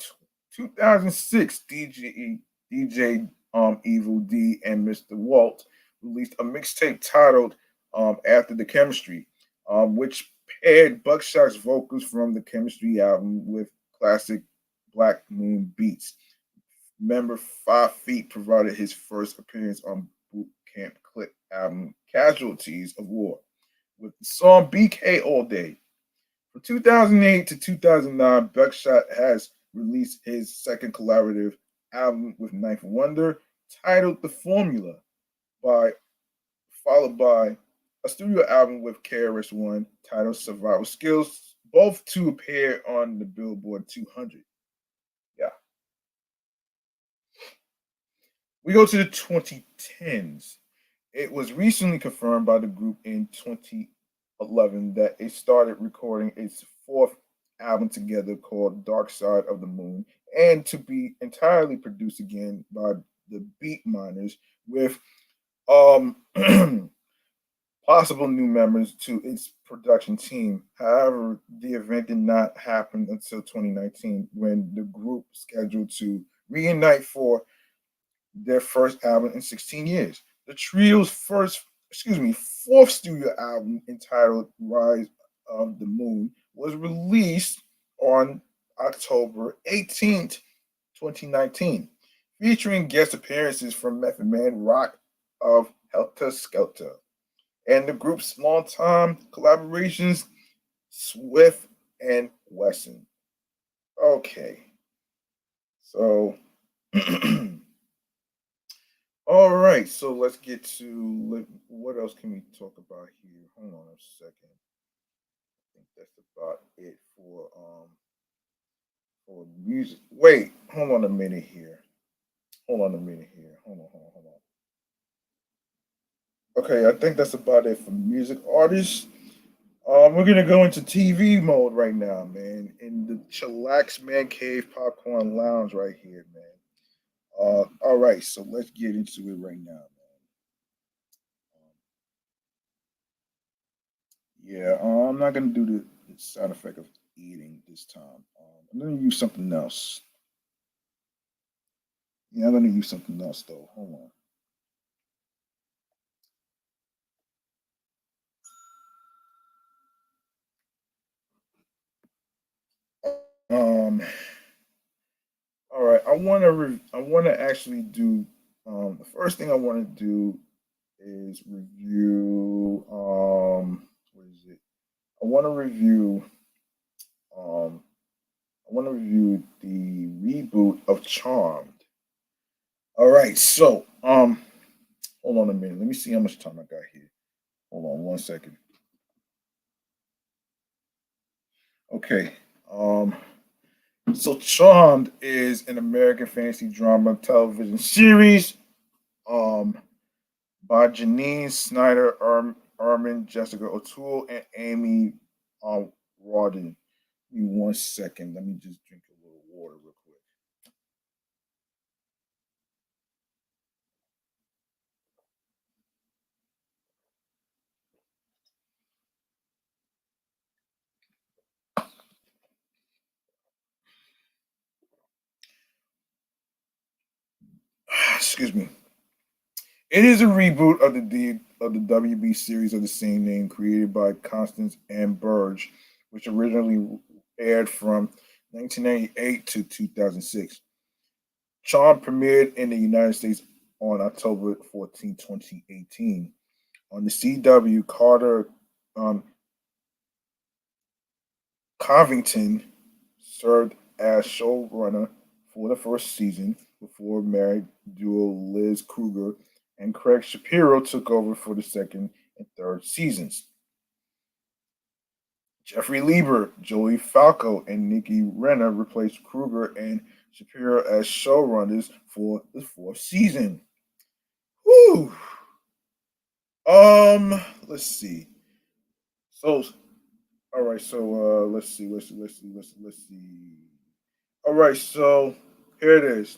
2006, DJ Evil D and Mr. Walt released a mixtape titled After the Chemistry, which paired Buckshot's vocals from the Chemistry album with classic Black Moon beats. Member 5 Feet provided his first appearance on Boot Camp Click album Casualties of War with the song BK All Day. From 2008 to 2009, Buckshot has released his second collaborative album with Knife Wonder titled The Formula, followed by a studio album with KRS-One titled Survival Skills, both to appear on the Billboard 200. Yeah. We go to the 2010s. It was recently confirmed by the group in 2011 that it started recording its fourth album together called Dark Side of the Moon, and to be entirely produced again by the Beat Miners with um possible new members to its production team. However, the event did not happen until 2019 when the group scheduled to reunite for their first album in 16 years. The trio's fourth studio album entitled Rise of the Moon was released on October 18th, 2019, featuring guest appearances from Method Man Rock of Helter Skelter and the group's longtime collaborations, Swift and Wesson. Okay, so all right, so let's get to what else can we talk about here? Hold on a second. I think that's about it for music. Wait, hold on a minute here. Hold on a minute here. Hold on. Okay, I think that's about it for music artists. We're gonna go into TV mode right now, man. In the chillax man cave popcorn lounge right here, man. All right, so let's get into it right now, man. Yeah, I'm not gonna do the side effect of eating this time. I'm gonna use something else. Yeah, I'm gonna use something else though. Hold on. All right, I want to actually do. The first thing I want to do is review. What is it? I want to review Um, I want to review the reboot of Charmed. All right, so hold on a minute. Let me see how much time I got here. Hold on one second. Okay. Um, so Charmed is an American fantasy drama television series um by Janine Snyder, Armin, Jessica O'Toole, and Amy Rawdon. Give me one second. Let me just drink a little water real quick. Excuse me. It is a reboot of the WB series of the same name, created by Constance and Burge, which originally aired from 1998 to 2006. Charm premiered in the United States on October 14, 2018. On the CW, Carter um, Covington served as showrunner for the first season before married duo Liz Kruger and Craig Shapiro took over for the second and third seasons. Jeffrey Lieber, Joey Falco, and Nikki Renner replaced Kruger and Shapiro as showrunners for the fourth season. Whew. Let's see. So, all right. So, let's see. All right. So, here it is.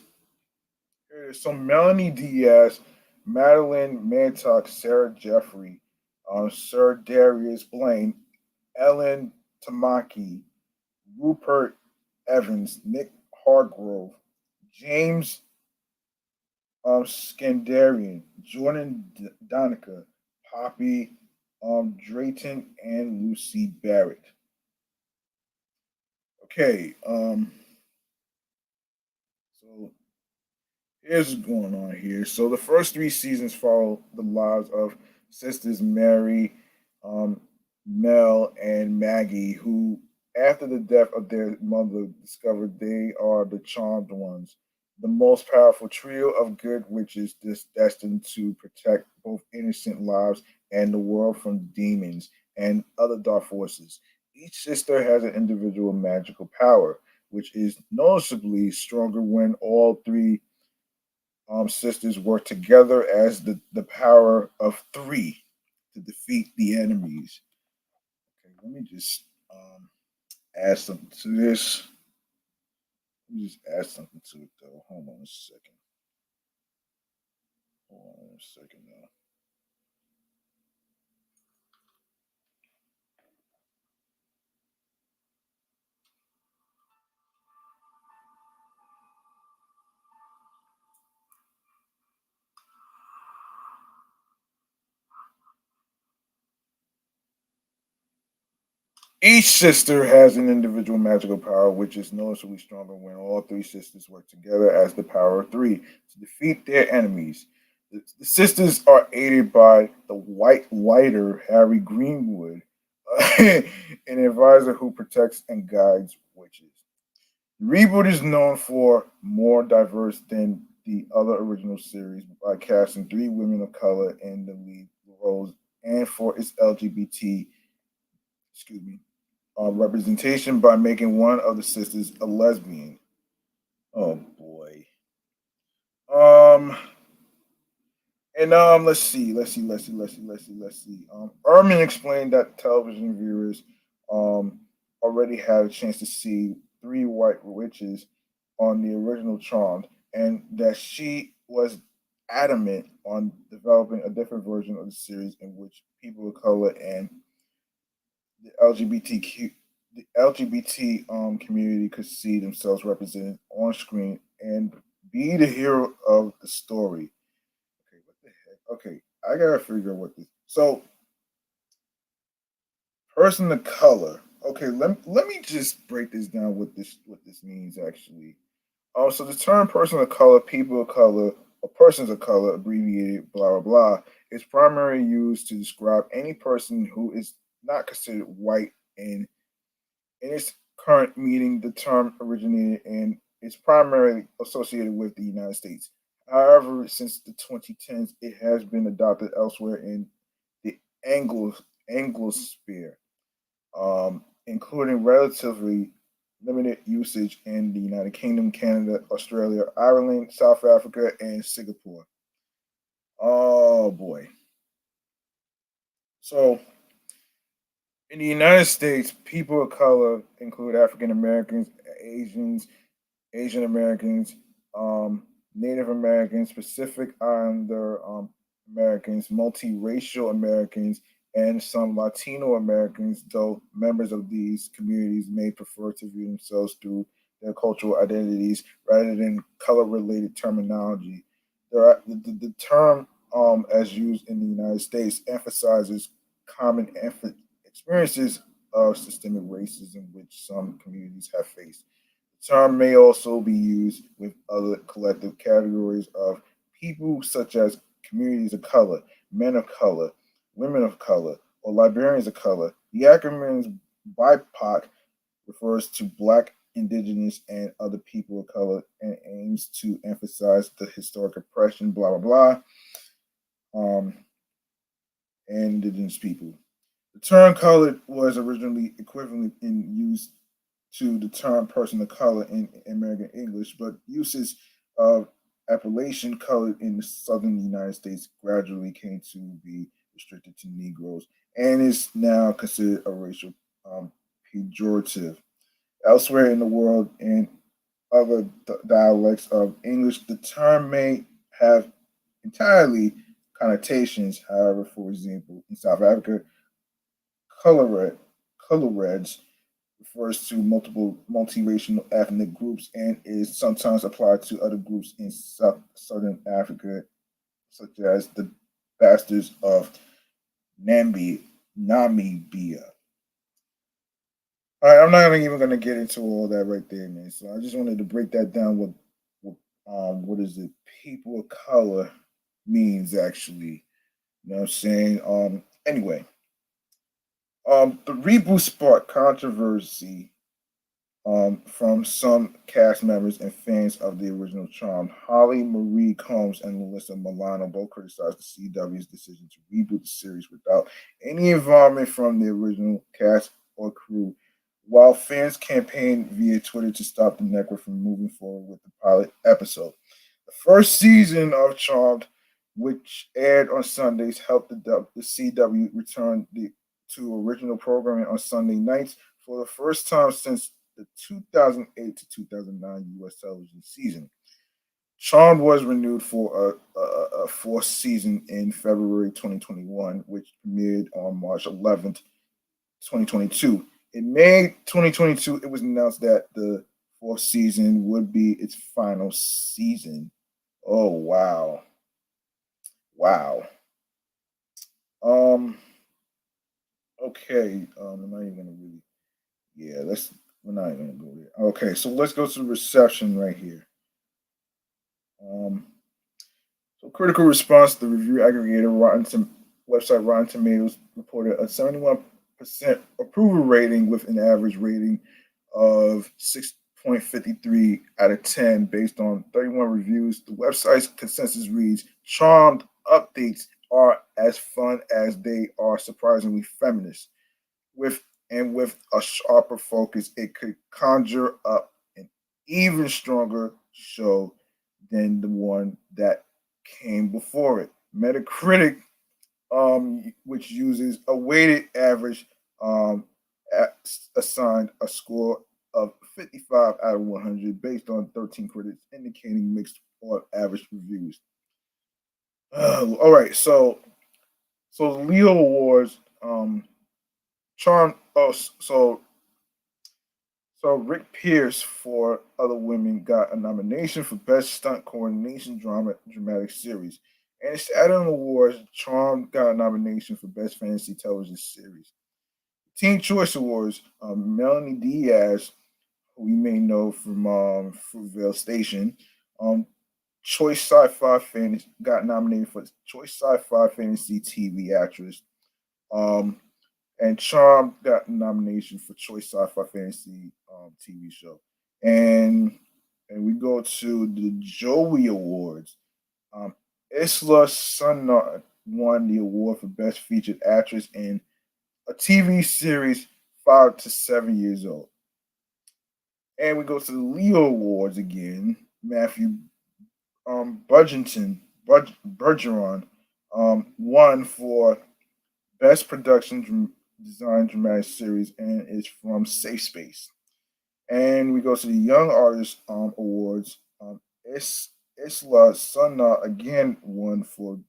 Here it is. So, Melanie Diaz, Madeline Mantock, Sarah Jeffrey, Sir Darius Blaine, Ellen Tamaki, Rupert Evans, Nick Hargrove, James Scandarian, Jordan Donica, Poppy Drayton, and Lucy Barrett. Okay, so here's what's going on here. So the first three seasons follow the lives of sisters Mary, um, Mel, and Maggie, who, after the death of their mother, discovered they are the charmed ones, the most powerful trio of good witches destined to protect both innocent lives and the world from demons and other dark forces. Each sister has an individual magical power, which is noticeably stronger when all three sisters work together as the power of three to defeat the enemies. Okay, let me just add something to this. Let me just add something to it though. Hold on a second. Hold on a second now. Each sister has an individual magical power, which is noticeably stronger when all three sisters work together as the power of three to defeat their enemies. The sisters are aided by the White Lighter, Harry Greenwood, an advisor who protects and guides witches. The reboot is known for more diverse than the other original series by casting three women of color in the lead roles and for its LGBT, excuse me, representation by making one of the sisters a lesbian. Oh boy. Um, and let's see. Ehrman explained that television viewers um already had a chance to see three white witches on the original Charmed, and that she was adamant on developing a different version of the series in which people of color and the LGBTQ the LGBT community could see themselves represented on screen and be the hero of the story. Okay, what the heck? Okay, I gotta figure out what this. So, person of color. Okay, let me just break this down. What this means actually. So the term person of color, people of color, or persons of color, abbreviated blah blah blah, is primarily used to describe any person who is not considered white in its current meaning the term originated and is primarily associated with the United States. However, since the 2010s, it has been adopted elsewhere in the Anglo Anglosphere, including relatively limited usage in the United Kingdom, Canada, Australia, Ireland, South Africa, and Singapore. Oh boy! So in the United States, people of color include African Americans, Asians, Asian Americans, Native Americans, Pacific Islander Americans, multiracial Americans, and some Latino Americans, though members of these communities may prefer to view themselves through their cultural identities rather than color related terminology. The term, as used in the United States, emphasizes common experiences of systemic racism which some communities have faced. The term may also be used with other collective categories of people, such as communities of color, men of color, women of color, or librarians of color. The acronym BIPOC refers to Black, Indigenous, and other people of color and aims to emphasize the historic oppression, blah, blah, blah, and Indigenous people. The term colored was originally equivalent in use to the term person of color in American English, but uses of appellation colored in the southern United States gradually came to be restricted to Negroes and is now considered a racial pejorative. Elsewhere in the world, in other dialects of English, the term may have entirely connotations. However, for example, in South Africa, colored, coloreds refers to multiple multiracial ethnic groups and is sometimes applied to other groups in southern Africa, such as the bastards of Namibia. All right, I'm not even going to get into all that right there, man. So I just wanted to break that down. What is it? People of color means actually. You know what I'm saying? Anyway, the reboot sparked controversy from some cast members and fans of the original Charmed. Holly Marie Combs and Melissa Milano both criticized the CW's decision to reboot the series without any involvement from the original cast or crew, while fans campaigned via Twitter to stop the network from moving forward with the pilot episode. The first season of Charmed, which aired on Sundays, helped the CW return to original programming on Sunday nights for the first time since the 2008 to 2009 U.S. television season. Charmed was renewed for a fourth season in February 2021, which premiered on March 11th, 2022. In May 2022, it was announced that the fourth season would be its final season. Oh, wow. Wow. Um, okay. I'm not even gonna really, yeah, we're not even gonna go there. Okay, so let's go to the reception right here. Um, so critical response to the review aggregator website Rotten Tomatoes reported a 71% approval rating with an average rating of 6.53 out of 10 based on 31 reviews. The website's consensus reads, Charmed updates are as fun as they are surprisingly feminist. With a sharper focus, it could conjure up an even stronger show than the one that came before it. Metacritic, which uses a weighted average, um, assigned a score of 55 out of 100 based on 13 critics, indicating mixed or average reviews. All right, so the Leo Awards, Charm. Oh, so Rick Pierce for Other Women got a nomination for Best Stunt Coordination Dramatic Series. And Saturn Awards, Charm got a nomination for Best Fantasy Television Series. Teen Choice Awards, Melanie Diaz, who you may know from Fruitvale Station, um, Choice Sci-Fi Fantasy got nominated for Choice Sci-Fi Fantasy TV Actress. Um, and Charm got a nomination for Choice Sci-Fi Fantasy TV show. And we go to the Joey Awards. Isla Sunna won the award for Best Featured Actress in a TV series 5 to 7 years old. And we go to the Leo Awards again. Matthew Bergeron won for Best Design Dramatic Series and is from Safe Space. And we go to the Young Artist Awards. Isla Sunna again won for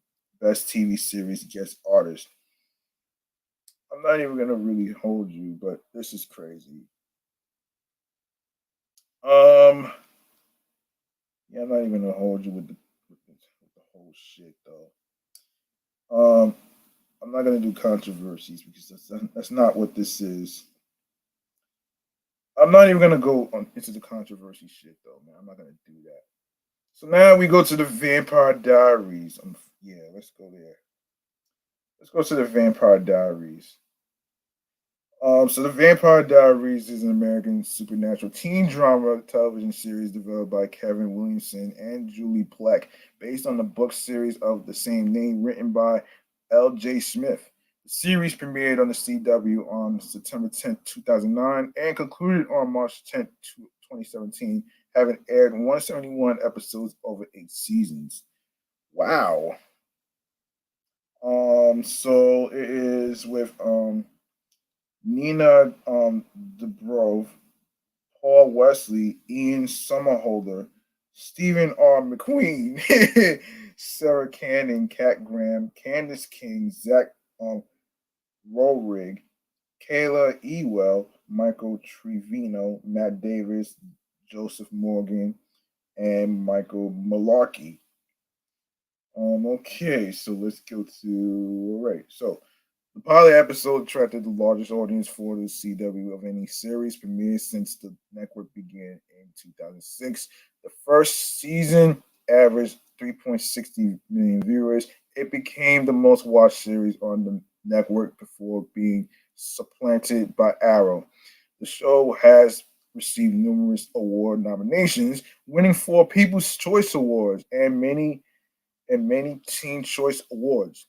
Best TV Series Guest Artist. I'm not even gonna really hold you, but this is crazy. Um, yeah, I'm not even gonna hold you with the whole shit though. I'm not gonna do controversies because that's not what this is. I'm not even gonna go into the controversy shit though, man. I'm not gonna do that. So now we go to the Vampire Diaries. Yeah, let's go there. Let's go to the Vampire Diaries. So the Vampire Diaries is an American supernatural teen drama television series developed by Kevin Williamson and Julie Plec, based on the book series of the same name written by L.J. Smith. The series premiered on the CW on September 10th, 2009, and concluded on March 10th, 2017, having aired 171 episodes over 8 seasons. Wow. So it is with Nina Dobrev, Paul Wesley, Ian Somerhalder, Stephen R. McQueen, Sarah Cannon, Kat Graham, Candace King, Zach Rohrig, Kayla Ewell, Michael Trevino, Matt Davis, Joseph Morgan, and Michael Malarkey. Okay, so let's go to all right. So the pilot episode attracted the largest audience for the CW of any series premiere since the network began in 2006. The first season averaged 3.60 million viewers. It became the most watched series on the network before being supplanted by Arrow. The show has received numerous award nominations, winning 4 People's Choice Awards and many Teen Choice Awards.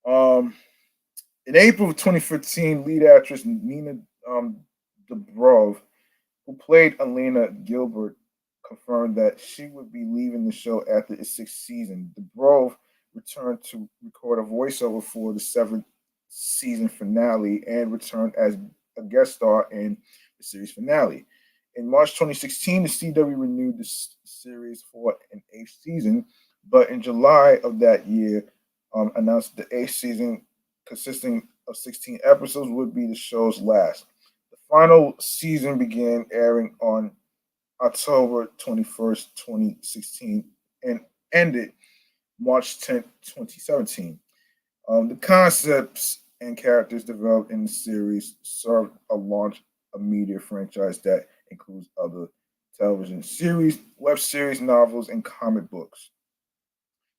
Um, in April of 2015, lead actress Nina Dobrev, who played Elena Gilbert, confirmed that she would be leaving the show after its 6th season. Dobrev returned to record a voiceover for the 7th season finale and returned as a guest star in the series finale. In March 2016, the CW renewed the series for an 8th season, but in July of that year, announced the 8th season, consisting of 16 episodes, would be the show's last. The final season began airing on October 21st, 2016, and ended March 10th, 2017. The concepts and characters developed in the series served a launch a media franchise that includes other television series, web series, novels, and comic books.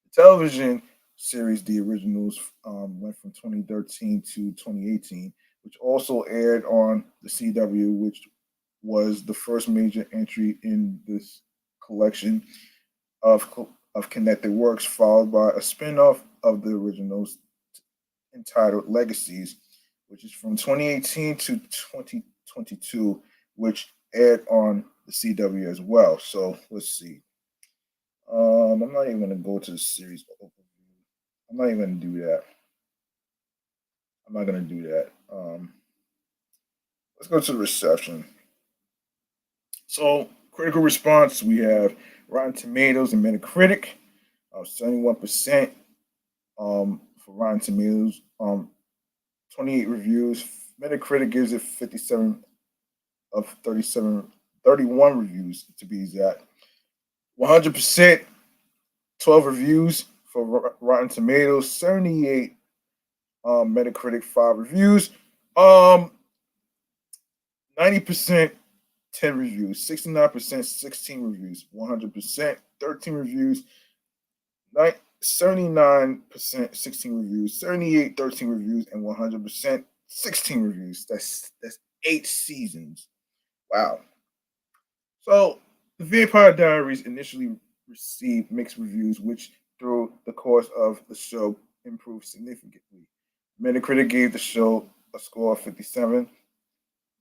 The television series, the originals, went from 2013 to 2018, which also aired on the CW, which was the first major entry in this collection of connected works, followed by a spin-off of the originals entitled Legacies, which is from 2018 to 2022, which aired on the CW as well. So let's see. I'm not even gonna go to the series overview. I'm not even gonna do that. I'm not gonna do that. Let's go to the reception. So critical response, we have Rotten Tomatoes and Metacritic, 71% for Rotten Tomatoes, 28 reviews. Metacritic gives it 57 of 31 reviews to be exact. 100%, 12 reviews for Rotten Tomatoes, 78 Metacritic, 5 reviews. 90%, 10 reviews, 69%, 16 reviews, 100%, 13 reviews, 79%, 16 reviews, 78, 13 reviews, and 100%, 16 reviews. That's 8 seasons. Wow. So, the Vampire Diaries initially received mixed reviews, which through the course of the show improved significantly. Metacritic gave the show a score of 57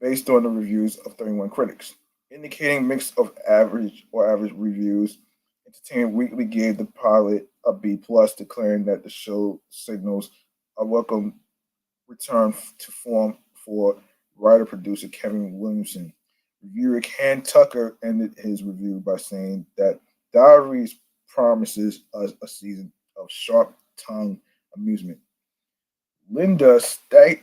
based on the reviews of 31 critics, indicating mix of average reviews. Entertainment Weekly gave the pilot a B plus, declaring that the show signals a welcome return to form for writer producer Kevin Williamson. Reviewer Ken Tucker ended his review by saying that Diaries promises us a season of sharp tongue amusement. Linda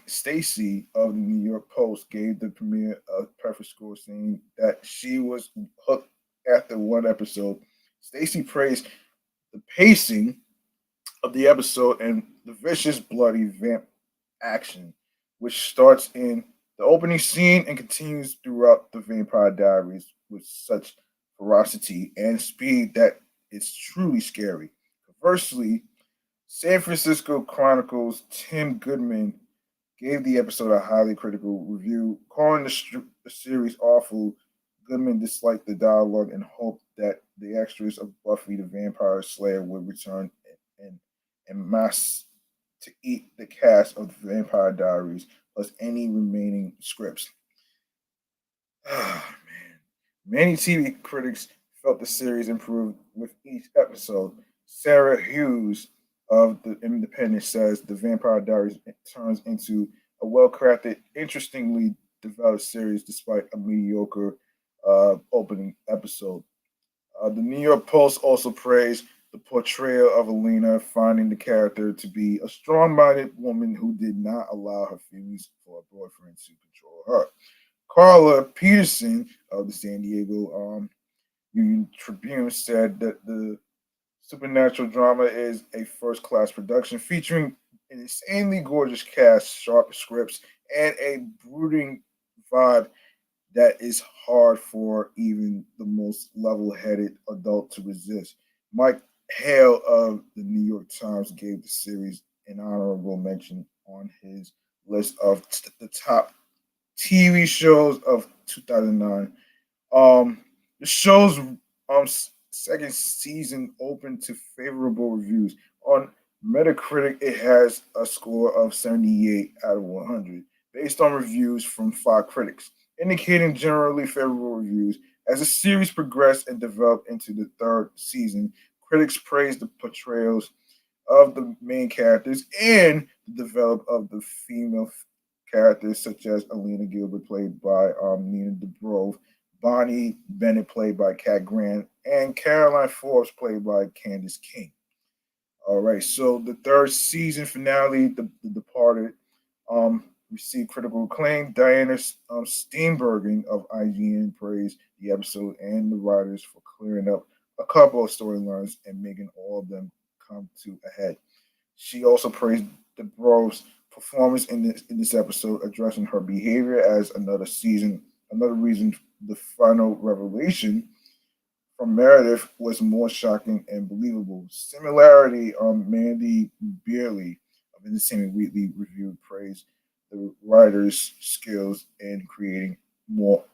Stacy of the New York Post gave the premiere a perfect score, saying that she was hooked after one episode. Stacy praised the pacing of the episode and the vicious, bloody vamp action, which starts in the opening scene and continues throughout the Vampire Diaries with such ferocity and speed that it's truly scary. Conversely, San Francisco Chronicles Tim Goodman gave the episode a highly critical review, calling the series awful. Goodman disliked the dialogue and hoped that the extras of Buffy the Vampire Slayer would return and, and mass to eat the cast of the Vampire Diaries plus any remaining scripts. Ah, man. Many TV critics felt the series improved with each episode. Sarah Hughes of The Independent says the Vampire Diaries turns into a well crafted, interestingly developed series despite a mediocre opening episode. The New York Post also praised the portrayal of Elena, finding the character to be a strong minded woman who did not allow her feelings for her boyfriend to control her. Carla Peterson of the San Diego Union Tribune said that the supernatural drama is a first class production featuring an insanely gorgeous cast, sharp scripts, and a brooding vibe that is hard for even the most level headed adult to resist. Mike Hale of the New York Times gave the series an honorable mention on his list of the top TV shows of 2009. The show's second season opened to favorable reviews. On Metacritic, it has a score of 78 out of 100, based on reviews from five critics, indicating generally favorable reviews. As the series progressed and developed into the third season, critics praised the portrayals of the main characters and the development of the female characters, such as Alina Gilbert, played by Nina Dobrev, Bonnie Bennett, played by Kat Grant, and Caroline Forbes, played by Candace King. All right, so the third season finale, The Departed, received critical acclaim. Diana Steenbergen of IGN praised the episode and the writers for clearing up a couple of storylines and making all of them come to a head. She also praised Debrow's performance in this episode, addressing her behavior as another reason the final revelation from Meredith was more shocking and believable. Similarity, Mandy Beerley of Entertainment Weekly reviewed praised the writer's skills in creating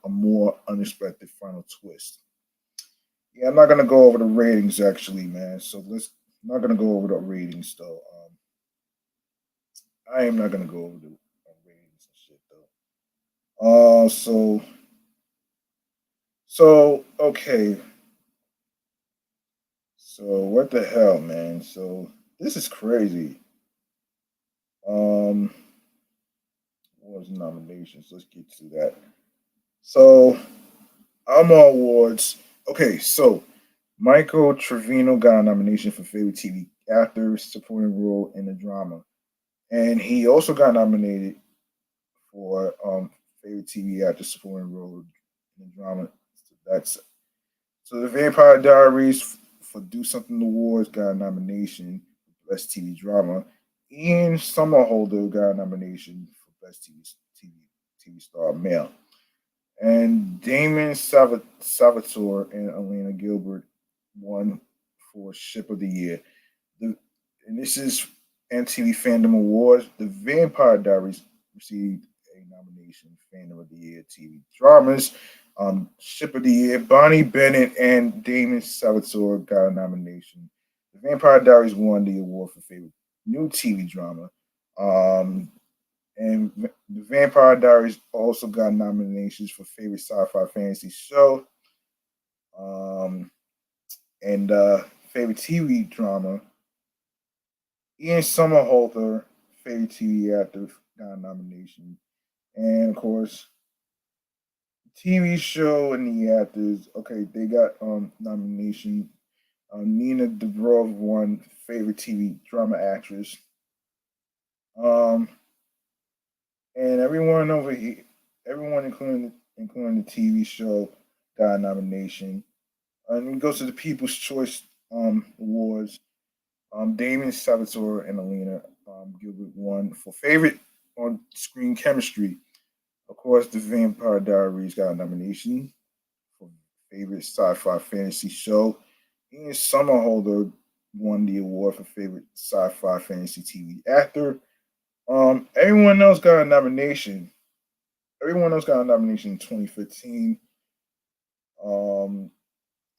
a more unexpected final twist. Yeah, I'm not gonna go over the ratings actually, man. So I'm not gonna go over the ratings though. I am not gonna go over the ratings and shit though. So okay. So what the hell, man? So this is crazy. Um, what was the nominations? Let's get to that. So Alma Awards. Okay, so Michael Trevino got a nomination for favorite TV actor, supporting role in a drama, and he also got nominated for favorite TV actor, supporting role in a drama. So the Vampire Diaries for Do Something Awards got a nomination for Best TV Drama. Ian Somerhalder got a nomination for Best TV Star Male. And Damon Salvatore and Elena Gilbert won for Ship of the Year. The, and this is MTV Fandom Awards. The Vampire Diaries received a nomination, Fandom of the Year TV Dramas. Ship of the Year, Bonnie Bennett and Damon Salvatore got a nomination. The Vampire Diaries won the award for favorite new TV drama. Um, and the Vampire Diaries also got nominations for favorite sci-fi fantasy show, um, and favorite TV drama. Ian Somerhalder, favorite TV actor, got a nomination, and of course, TV show and the actors. Okay, they got nomination. Nina Dobrev won favorite TV drama actress. Um, and everyone over here, everyone including the TV show, got a nomination. And it goes to the People's Choice Awards. Damon Salvatore and Alina Gilbert won for favorite on screen chemistry. Of course, The Vampire Diaries got a nomination for favorite sci-fi fantasy show. Ian Somerhalder won the award for favorite sci-fi fantasy TV actor. Everyone else got a nomination. Everyone else got a nomination in 2015. Um,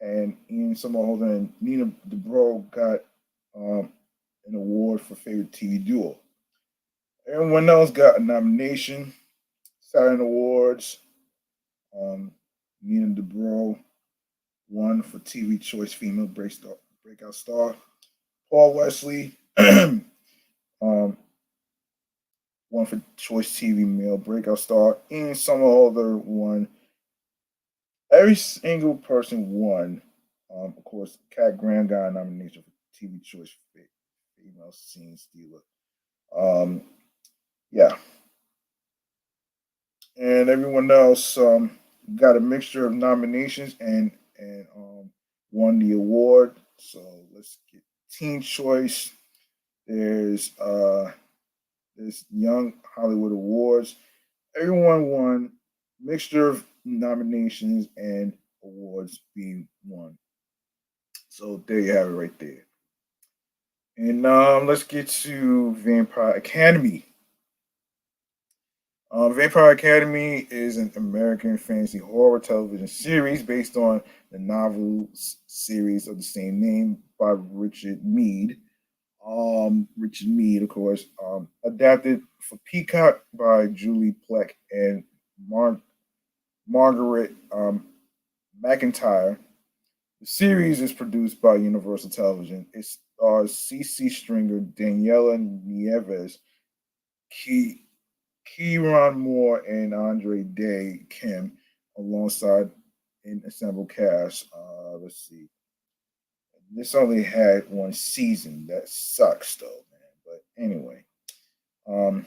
and Ian Somerhalder and Nina Dobrev got um, an award for favorite TV duo. Everyone else got a nomination. Saturn Awards. Um, Nina Dobrev won for TV Choice Female Breakout Star. Paul Wesley um, won for Choice TV Male Breakout Star. And some other won. Every single person won. Of course, Cat Graham got a nomination for TV Choice Female Scene Stealer. Yeah, and everyone else got a mixture of nominations and won the award. So let's get Teen Choice. There's this Young Hollywood Awards. Everyone won. Mixture of nominations and awards being won. So there you have it right there. And let's get to Vampire Academy. Vampire Academy is an American fantasy horror television series based on the novel series of the same name by Richard Mead. Richard Mead, of course, adapted for Peacock by Julie Plec and Margaret McIntyre. The series is produced by Universal Television. It stars CC Stringer, Daniela Nieves, Kieran Moore, and Andre Day Kim alongside an assembled cast. Let's see. This only had one season. That sucks, though, man. But anyway, um,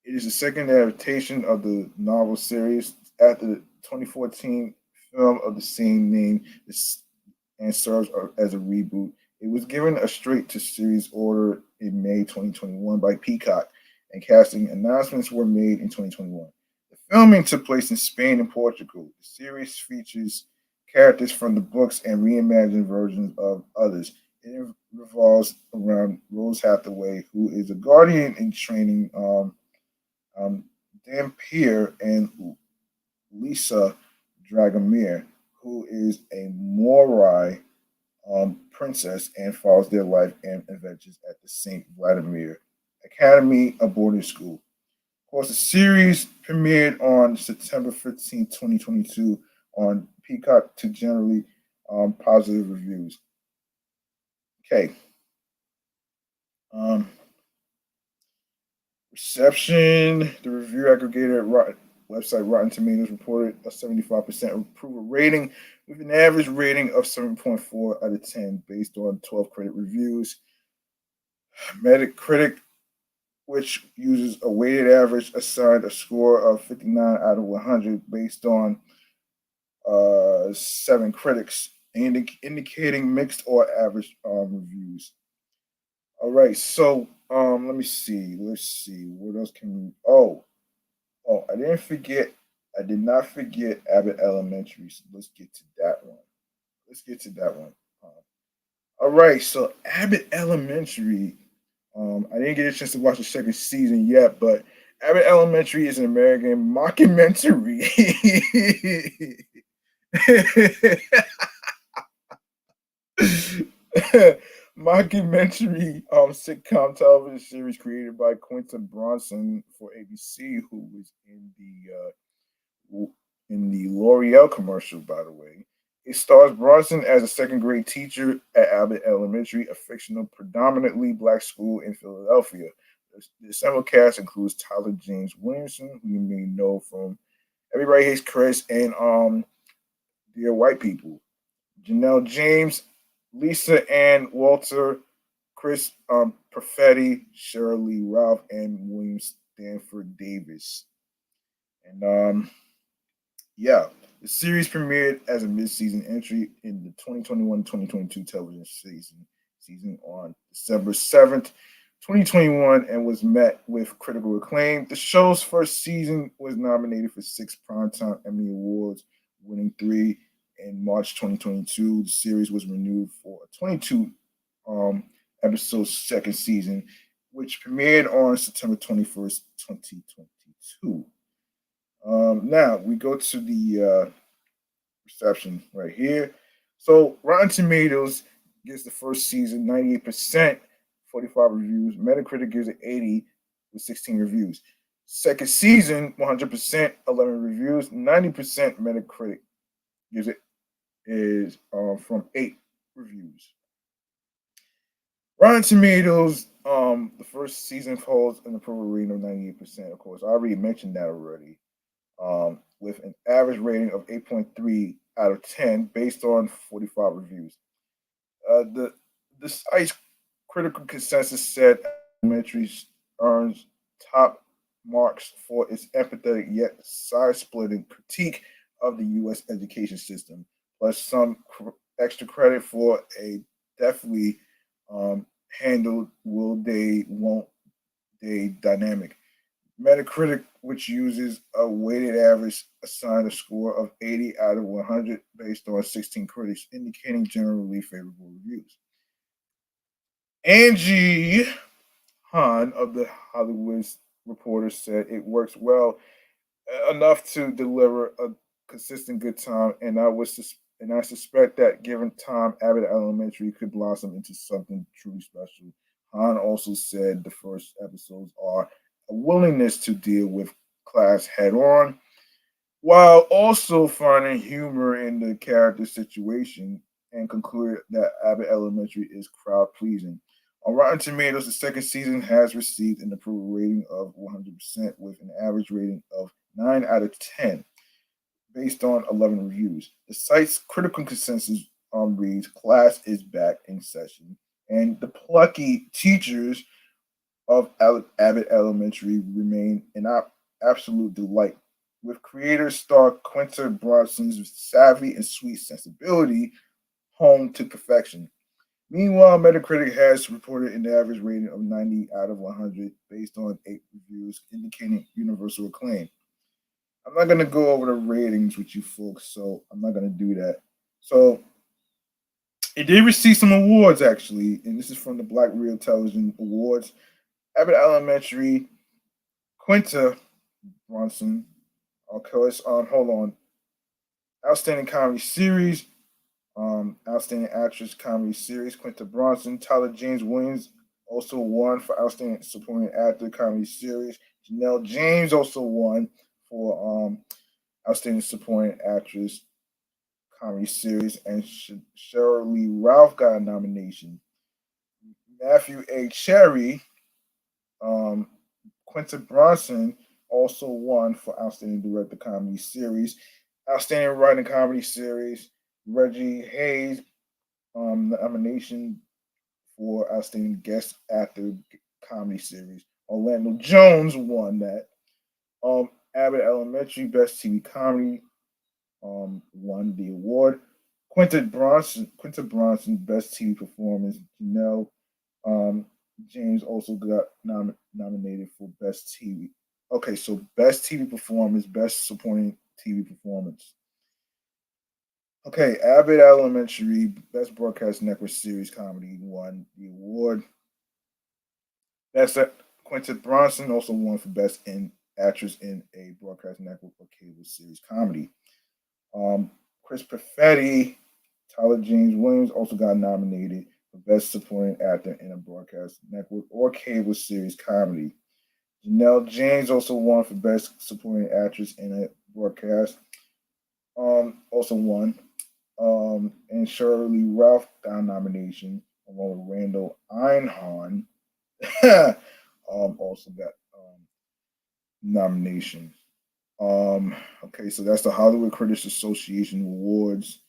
it is the second adaptation of the novel series after the 2014 film of the same name and serves as a reboot. It was given a straight to series order in May 2021 by Peacock, and casting announcements were made in 2021. The filming took place in Spain and Portugal. The series features characters from the books and reimagined versions of others. It revolves around Rose Hathaway, who is a guardian in training, um, Dampier, and Lisa Dragomir, who is a Morai princess and follows their life and adventures at the St. Vladimir Academy, a boarding school. Of course, the series premiered on September 15, 2022 on Peacock to generally positive reviews. Okay. Um, Reception, the review aggregator website Rotten Tomatoes reported a 75% approval rating with an average rating of 7.4 out of 10 based on 12 credit reviews. Metacritic, which uses a weighted average, assigned a score of 59 out of 100 based on 7 critics, indicating mixed or average reviews. All right, so let me see. Let's see. What else can we? Oh, I didn't forget. I did not forget Abbott Elementary. So let's get to that one. Let's get to that one. Um, all right, so Abbott Elementary. I didn't get a chance to watch the second season yet, but Abbott Elementary is an American mockumentary. Mockumentary sitcom television series created by Quentin Bronson for ABC, who was in the L'Oreal commercial, by the way. It stars Bronson as a second grade teacher at Abbott Elementary, a fictional, predominantly black school in Philadelphia. The assembled cast includes Tyler James Williamson, who you may know from Everybody Hates Chris and Dear White People, Janelle James, Lisa Ann Walter, Chris Perfetti, Shirley Ralph, and William Stanford Davis. And yeah, the series premiered as a mid-season entry in the 2021-2022 television season on December 7th, 2021, and was met with critical acclaim. The show's first season was nominated for 6 Primetime Emmy Awards, winning 3 in March 2022. The series was renewed for a 22 episode second season, which premiered on September 21st, 2022. Now we go to the reception right here. So Rotten Tomatoes gives the first season 98%, 45 reviews. Metacritic gives it 80 with 16 reviews. Second season, 100%, 11 reviews. 90% Metacritic gives it is from 8 reviews. Rotten Tomatoes, the first season holds an approval rating of 98%. Of course, I already mentioned that already. With an average rating of 8.3 out of 10 based on 45 reviews. The site's critical consensus said Elementary earns top marks for its empathetic yet side-splitting critique of the U.S. education system, plus some extra credit for a deftly handled will they, won't they dynamic. Metacritic, which uses a weighted average, assigned a score of 80 out of 100 based on 16 critics, indicating generally favorable reviews. Angie Han of the Hollywood Reporter said it works well enough to deliver a consistent good time, and I suspect that given time, Abbott Elementary could blossom into something truly special. Han also said the first episodes are a willingness to deal with class head on, while also finding humor in the character situation, and concluded that Abbott Elementary is crowd pleasing. On Rotten Tomatoes, the second season has received an approval rating of 100% with an average rating of 9 out of 10 based on 11 reviews. The site's critical consensus reads, class is back in session, and the plucky teachers of Abbott Elementary remain an absolute delight. With creator star Quentin Bronson's savvy and sweet sensibility honed to perfection. Meanwhile, Metacritic has reported an average rating of 90 out of 100 based on 8 reviews, indicating universal acclaim. I'm not going to go over the ratings with you folks, so I'm not going to do that. So, it did receive some awards, actually, and this is from the Black Real Television Awards. Abbott Elementary, Quinta Bronson. Okay, let's hold on. Outstanding Comedy Series, Outstanding Actress Comedy Series, Quinta Bronson. Tyler James Williams also won for Outstanding Supporting Actor Comedy Series. Janelle James also won for Outstanding Supporting Actress Comedy Series, and Shirley Ralph got a nomination. Matthew A. Cherry, Quinta Bronson also won for Outstanding Director Comedy Series. Outstanding Writing Comedy Series, Reggie Hayes, nomination for Outstanding Guest Actor Comedy Series. Orlando Jones won that. Abbott Elementary Best TV Comedy won the award. Quinta Bronson Best TV Performance. Janelle James also got nominated for Best TV. Okay, so Best TV Performance, Best Supporting TV Performance. Okay, Abbott Elementary Best Broadcast Network Series Comedy won the award. Quinta Bronson also won for Best in Actress in a Broadcast Network or Cable Series Comedy. Um, Chris Perfetti, Tyler James Williams also got nominated for Best Supporting Actor in a Broadcast Network or Cable Series Comedy. Janelle James also won for Best Supporting Actress in a Broadcast. Also won. And Shirley Ralph got a nomination along with Randall Einhorn. Also got nominations. Okay, so that's the Hollywood Critics Association Awards.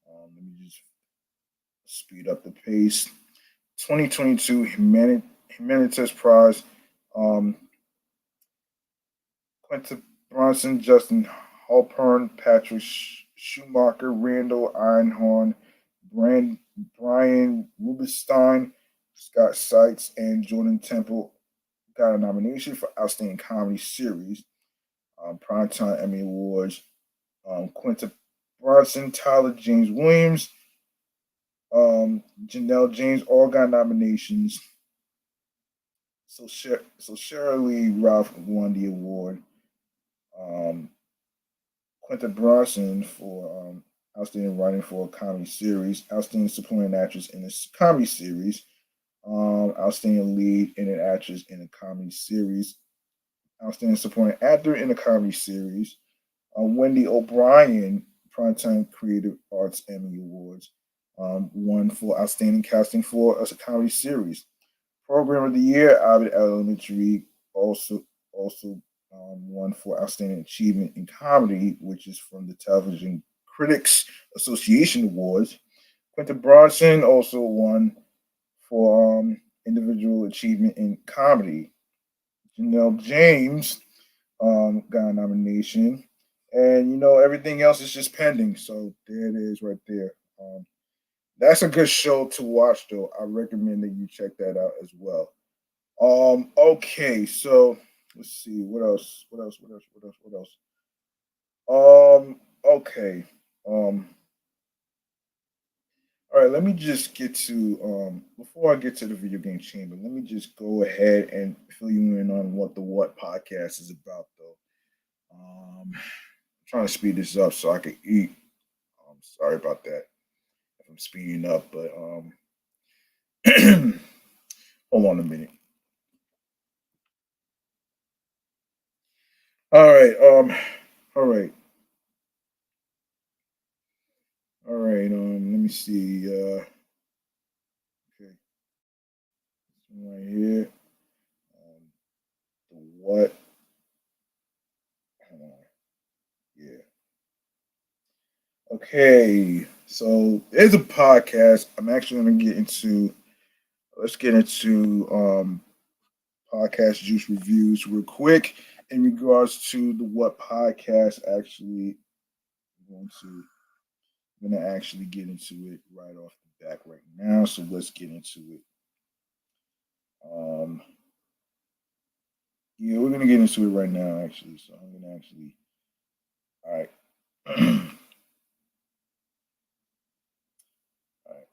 Let me just speed up the pace. 2022 Humanitas Prize. Um, Quinta Bronson, Justin Halpern, Patrick Schumacher, Randall Einhorn, Brian Rubinstein, Scott Sykes, and Jordan Temple got a nomination for Outstanding Comedy Series. Primetime Emmy Awards. Quinta Bronson, Tyler James Williams, Janelle James all got nominations. So Shirley Ralph won the award. Um, Quinta Bronson for Outstanding Writing for a Comedy Series, Outstanding Supporting Actress in a Comedy Series, Outstanding Lead in an Actress in a Comedy Series, Outstanding Supporting Actor in a Comedy Series, Wendy O'Brien Primetime Creative Arts Emmy Awards, won for Outstanding Casting for a Comedy Series. Program of the Year, Abbott Elementary also won for Outstanding Achievement in Comedy, which is from the Television Critics Association Awards. Quinta Bronson also won for Individual Achievement in Comedy. Janelle James got a nomination. And, everything else is just pending. So there it is right there. That's a good show to watch, though. I recommend that you check that out as well. Okay, so let's see what else. Okay. All right, let me just get to before I get to the video game chamber, let me just go ahead and fill you in on what the What podcast is about, though. I'm trying to speed this up so I can eat. Sorry about that if I'm speeding up, but hold on a minute. All right, all right, all right. Let me see. Okay, right here. The what? Hold on. Yeah. Okay. So there's a podcast. I'm actually going to get into. Let's get into podcast juice reviews real quick in regards to the what podcast actually going to. I'm going to actually get into it right off the back right now. So let's get into it. Um, yeah, we're going to get into it right now, actually. So I'm going to actually. All right. All right.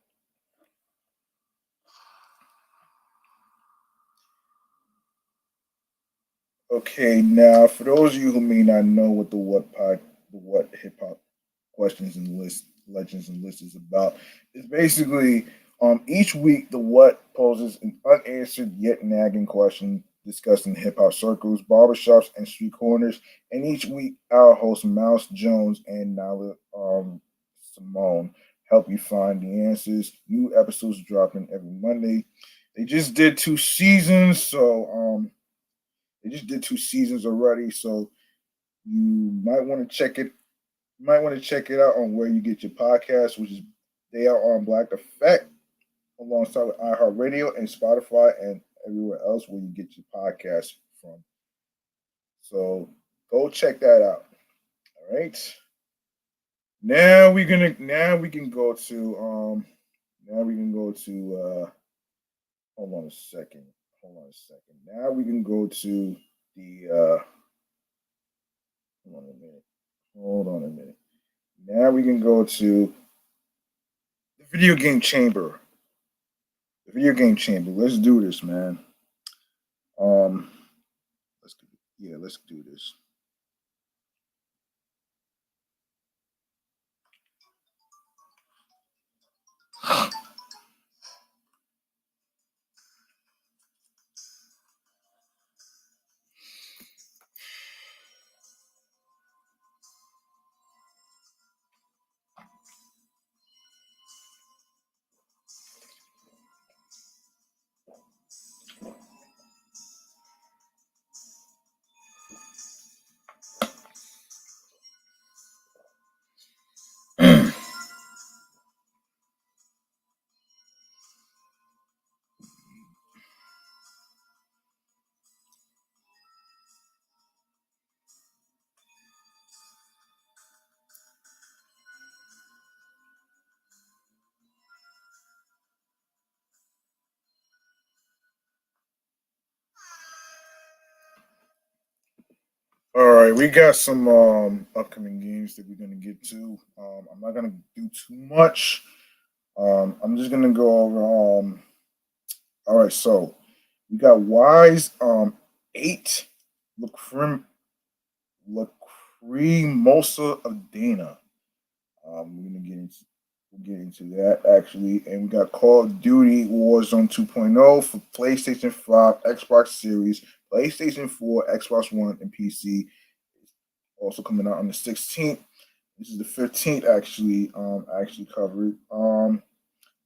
Okay, now for those of you who may not know what the what hip hop questions and list legends and lists is about, it's basically each week the what poses an unanswered yet nagging question discussed in hip hop circles, barbershops, and street corners. And each week our hosts Mouse Jones and Nala Simone help you find the answers. New episodes dropping every Monday. They just did 2 seasons, so they just did 2 seasons already, so you might want to check it. You might want to check it out on where you get your podcast, which is they are on Black Effect, alongside with iHeartRadio and Spotify and everywhere else where you get your podcast from. So go check that out. All right. Now we can go to hold on a second. Hold on a second. Now we can go to the hold on a minute. Hold on a minute. Now we can go to the video game chamber. The video game chamber. Let's do this, man. Um, let's let's do this. All right, we got some upcoming games that we're gonna get to. I'm not gonna do too much. I'm just gonna go over. All right, so we got Wise 8 Lacrim Lacrimosa of Dana. We're gonna get into that actually, and we got Call of Duty Warzone 2.0 for PlayStation 5, Xbox Series, PlayStation 4, Xbox One, and PC. Also coming out on the 16th. This is the 15th actually. I actually covered.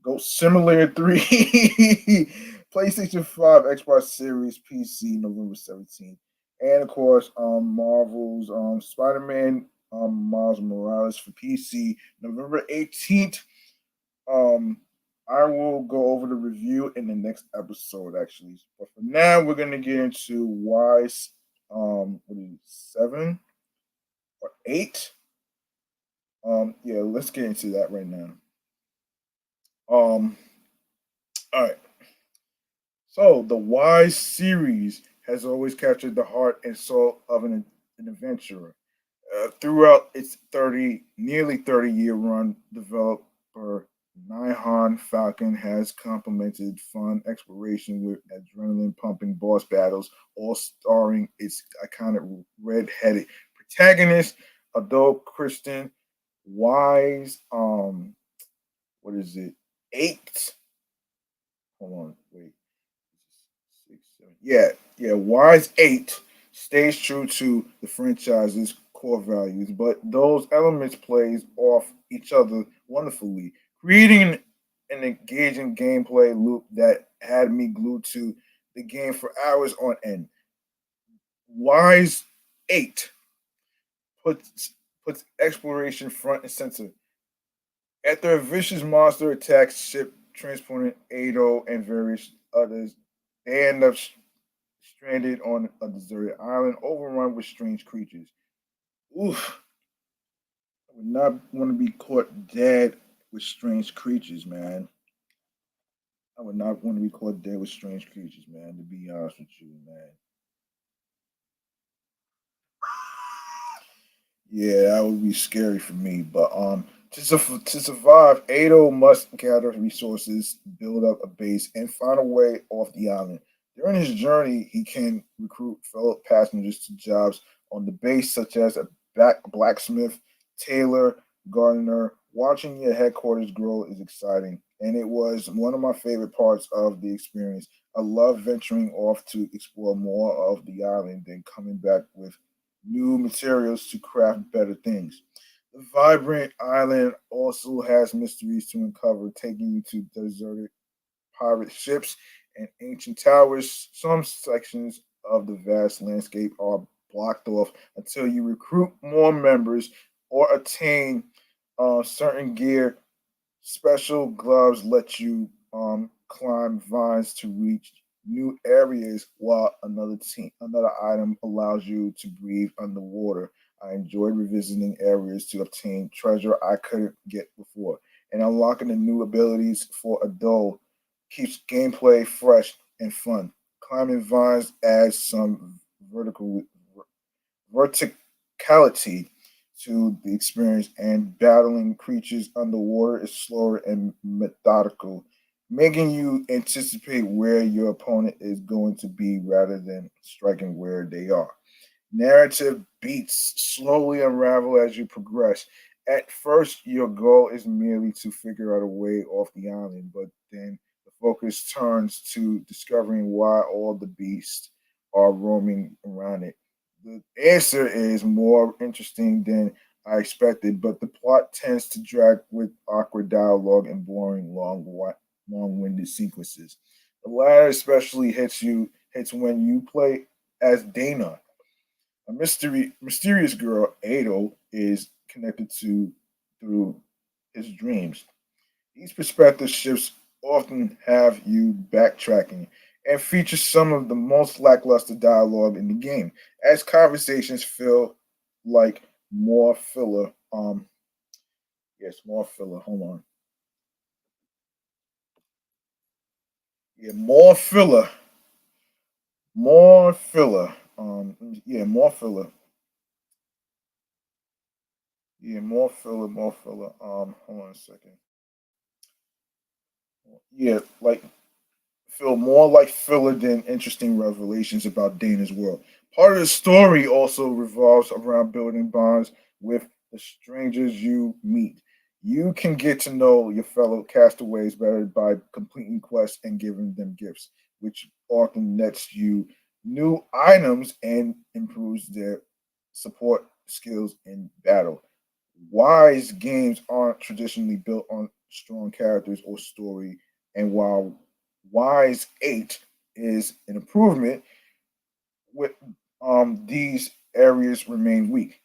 Ghost Simulator 3, PlayStation 5, Xbox Series, PC, November 17th. And of course, Marvel's Spider-Man Miles Morales for PC, November 18th. Um, I will go over the review in the next episode, actually. But for now, we're gonna get into Wise what is it, 7 or 8. Yeah, let's get into that right now. Um, all right. So the Wise series has always captured the heart and soul of an adventurer. Throughout its nearly 30-year run, developer Nihon Falcon has complemented fun exploration with adrenaline-pumping boss battles, all starring its iconic red-headed protagonist, adult Kristen Wise. What is it? 8. Hold on, wait. 6, 7. Yeah. Wise 8 stays true to the franchise's core values, but those elements plays off each other wonderfully, creating an engaging gameplay loop that had me glued to the game for hours on end. Wise 8 puts exploration front and center. After a vicious monster attacks ship transporting Ado and various others, they end up stranded on a deserted island overrun with strange creatures. Oof, I would not want to be caught dead with strange creatures, man. I would not want to be caught dead with strange creatures, man, to be honest with you, man. Yeah, that would be scary for me. But to survive, Ado must gather resources, build up a base, and find a way off the island. During his journey, he can recruit fellow passengers to jobs on the base, such as a blacksmith, tailor, gardener. Watching your headquarters grow is exciting, and it was one of my favorite parts of the experience. I love venturing off to explore more of the island than coming back with new materials to craft better things. The vibrant island also has mysteries to uncover, taking you to deserted pirate ships and ancient towers. Some sections of the vast landscape are blocked off until you recruit more members or attain certain gear. Special gloves let you climb vines to reach new areas, while another item allows you to breathe underwater. I enjoyed revisiting areas to obtain treasure I couldn't get before, and unlocking the new abilities for Adole keeps gameplay fresh and fun. Climbing vines adds some vertical verticality to the experience, and battling creatures underwater is slower and methodical. making you anticipate where your opponent is going to be rather than striking where they are. Narrative beats slowly unravel as you progress. At first, your goal is merely to figure out a way off the island, but then the focus turns to discovering why all the beasts are roaming around it. The answer is more interesting than I expected, but the plot tends to drag with awkward dialogue and boring, long-winded sequences. The latter especially hits when you play as Dana, a mysterious girl Ado is connected to through his dreams. These perspective shifts often have you backtracking and feature some of the most lackluster dialogue in the game, as conversations feel like more filler. Yes, more filler. Hold on. Yeah, more filler. More filler. Yeah, more filler. Hold on a second. Yeah, like feel more like filler than interesting revelations about Dana's world. Part of the story also revolves around building bonds with the strangers you meet. You can get to know your fellow castaways better by completing quests and giving them gifts, which often nets you new items and improves their support skills in battle. Wise games aren't traditionally built on strong characters or story, and while Wise 8 is an improvement, with these areas remain weak.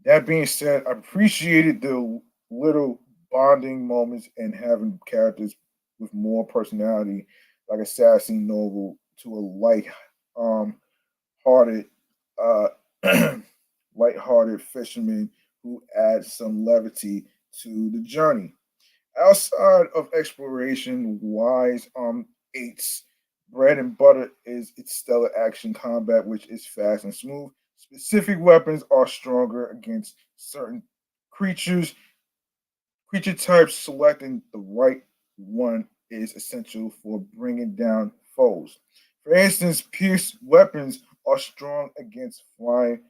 That being said, I appreciated the little bonding moments and having characters with more personality, like Assassin Noble, to a um, hearted, uh, light-hearted fisherman who adds some levity to the journey. Outside of exploration, Wise Eight's bread and butter is its stellar action combat, which is fast and smooth. Specific weapons are stronger against certain creatures. Creature types selecting the right one is essential for bringing down foes. For instance, pierced weapons are strong against flying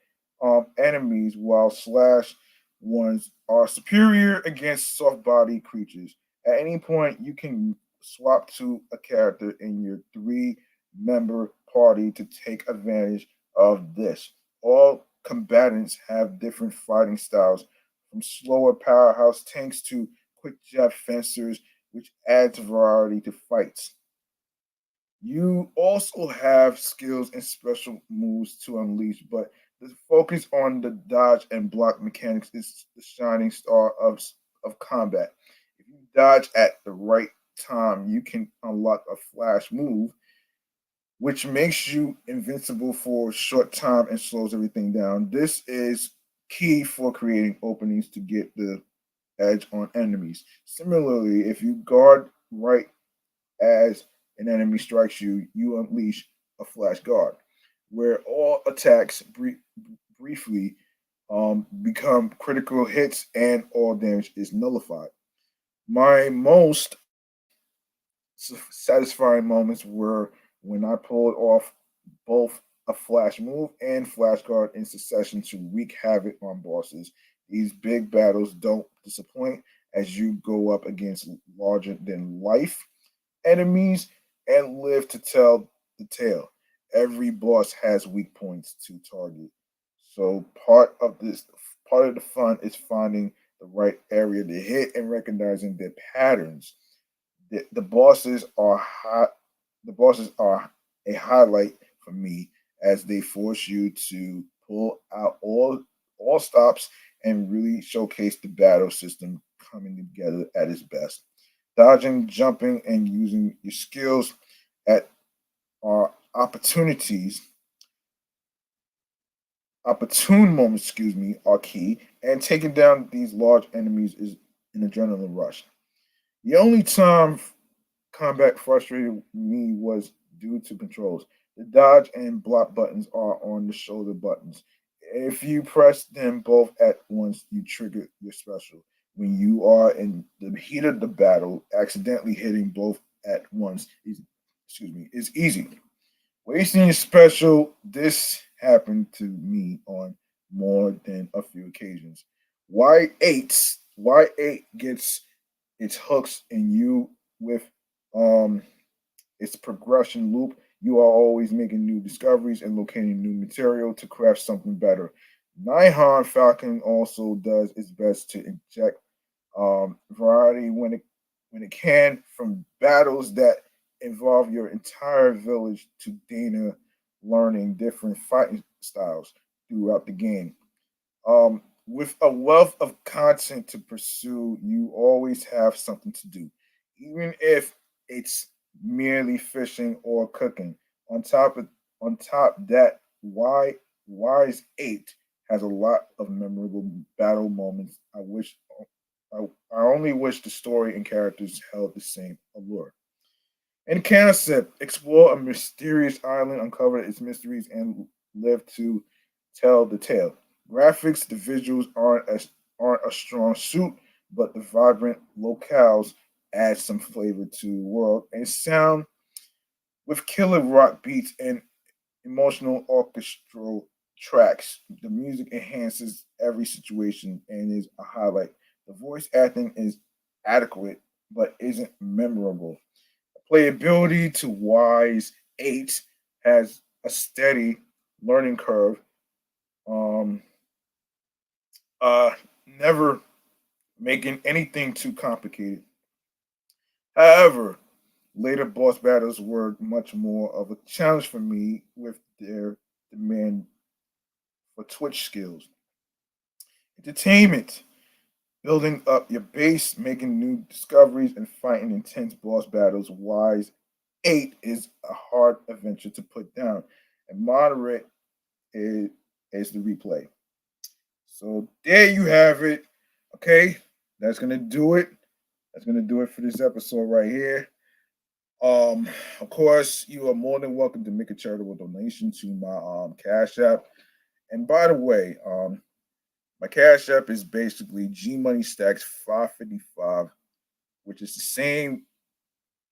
enemies, while slash ones are superior against soft body creatures. At any point, you can swap to a character in your three-member party to take advantage of this. All combatants have different fighting styles, from slower powerhouse tanks to quick jab fencers, which adds variety to fights. You also have skills and special moves to unleash, but the focus on the dodge and block mechanics is the shining star of combat. If you dodge at the right time, you can unlock a flash move, which makes you invincible for a short time and slows everything down. This is key for creating openings to get the edge on enemies. Similarly, if you guard right as an enemy strikes you, you unleash a flash guard, where all attacks briefly become critical hits and all damage is nullified. My most satisfying moments were when I pulled off both a flash move and flash guard in succession to wreak havoc on bosses. These big battles don't disappoint as you go up against larger than life enemies and live to tell the tale. Every boss has weak points to target. So part of the fun is finding the right area to hit and recognizing their patterns. The bosses are hot. The bosses are a highlight for me as they force you to pull out all stops and really showcase the battle system coming together at its best. Dodging, jumping, and using your skills at our opportune moments, are key. And taking down these large enemies is an adrenaline rush. The only time combat frustrated me was due to controls. The dodge and block buttons are on the shoulder buttons. If you press them both at once, you trigger your special. When you are in the heat of the battle, accidentally hitting both at once is easy. Wasting is special. This happened to me on more than a few occasions. Y8 gets its hooks in you with um its progression loop. You are always making new discoveries and locating new material to craft something better. Nihon Falcon also does its best to inject variety when it can, from battles that involve your entire village to Dana learning different fighting styles throughout the game. With a wealth of content to pursue, you always have something to do, even if it's merely fishing or cooking. On top of on top that, Wise Eight has a lot of memorable battle moments. I only wish the story and characters held the same allure. In concept, explore a mysterious island, uncover its mysteries, and live to tell the tale. Graphics, the visuals aren't a strong suit, but the vibrant locales add some flavor to the world. And sound, with killer rock beats and emotional orchestral tracks, the music enhances every situation and is a highlight. The voice acting is adequate, but isn't memorable. Playability to Wise 8 has a steady learning curve, um, never making anything too complicated. However, later boss battles were much more of a challenge for me with their demand for Twitch skills. Entertainment, building up your base, making new discoveries, and fighting intense boss battles. Wise 8 is a hard adventure to put down, and moderate is the replay. So there you have it. Okay, that's gonna do it. That's gonna do it for this episode right here. Of course, you are more than welcome to make a charitable donation to my Cash App. And by the way, my Cash App is basically G Money Stacks 555, which is the same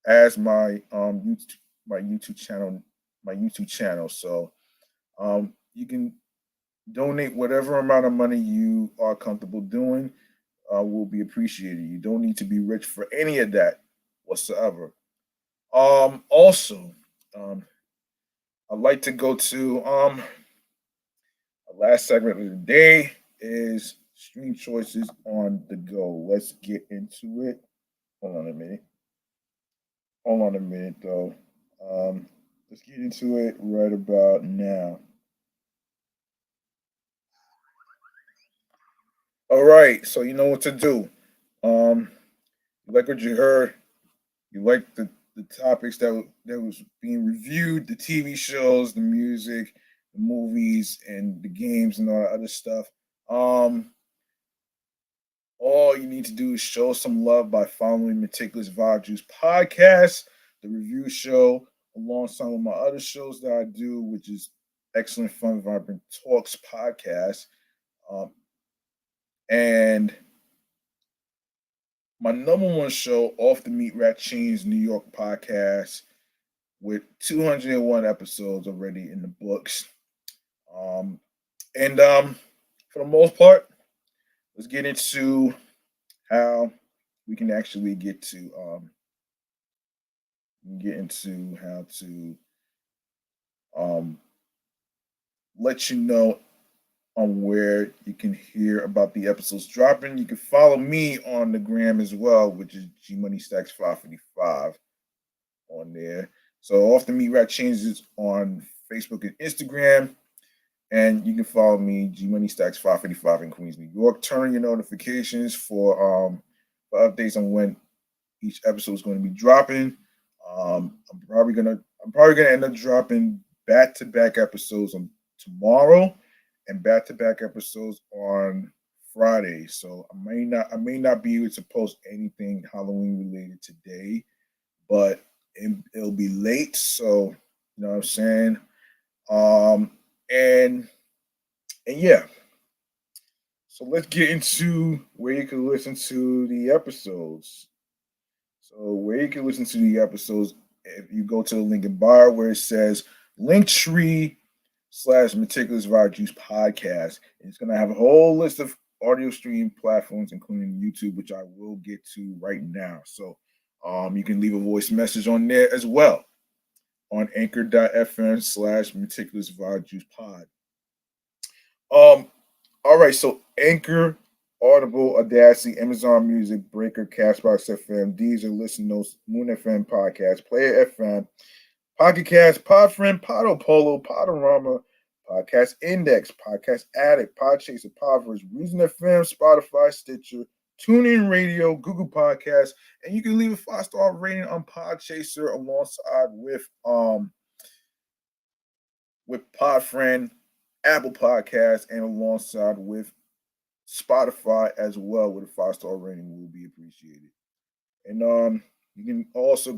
as my YouTube channel, So you can donate whatever amount of money you are comfortable doing. Will be appreciated. You don't need to be rich for any of that whatsoever. Also, um, I'd like to go to the last segment of the day is stream choices on the go. Let's get into it. Hold on a minute. Hold on a minute, though. Let's get into it right about now. All right, so you know what to do. You like what you heard. You like the topics that was being reviewed, the TV shows, the music, the movies, and the games and all that other stuff. Um, all you need to do is show some love by following Meticulous Vibe Juice podcast, the review show, alongside with my other shows that I do, which is Excellent Fun Vibrant Talks podcast, um, and my number one show, Off the Meat Rat Chains New York podcast, with 201 episodes already in the books. Um, and For the most part, let's get into how we can actually get into how to um, let you know on where you can hear about the episodes dropping. You can follow me on the gram as well, which is G Money Stacks 555 on there. So Off the Meat Rat Changes on Facebook and Instagram. And you can follow me, G Money Stacks 555 in Queens, New York. Turn on your notifications for updates on when each episode is going to be dropping. I'm probably gonna end up dropping back to back episodes on tomorrow and back to back episodes on Friday. So I may not be able to post anything Halloween related today, but it'll be late. So you know what I'm saying. Um, and and yeah. So let's get into where you can listen to the episodes. So where you can listen to the episodes, if you go to the link in bio where it says Linktree/Meticulous Vibe Juice Podcast, it's gonna have a whole list of audio stream platforms, including YouTube, which I will get to right now. So you can leave a voice message on there as well on anchor.fm/Meticulous Vibe Juice Pod. Um, all right, so Anchor, Audible, Audacity, Amazon Music, Breaker, Castbox FM, Deezer, Listen Notes, Moon FM Podcast, Player FM, Pocket Cast, Podfriend, Podo Polo, Podorama, Podcast Index, Podcast Addict, Podchaser, Podverse, Reason FM, Spotify, Stitcher, TuneIn Radio, Google Podcasts, and you can leave a 5-star rating on Podchaser alongside with Podfriend, Apple Podcasts, and alongside with Spotify as well with a 5-star rating will be appreciated. And you can also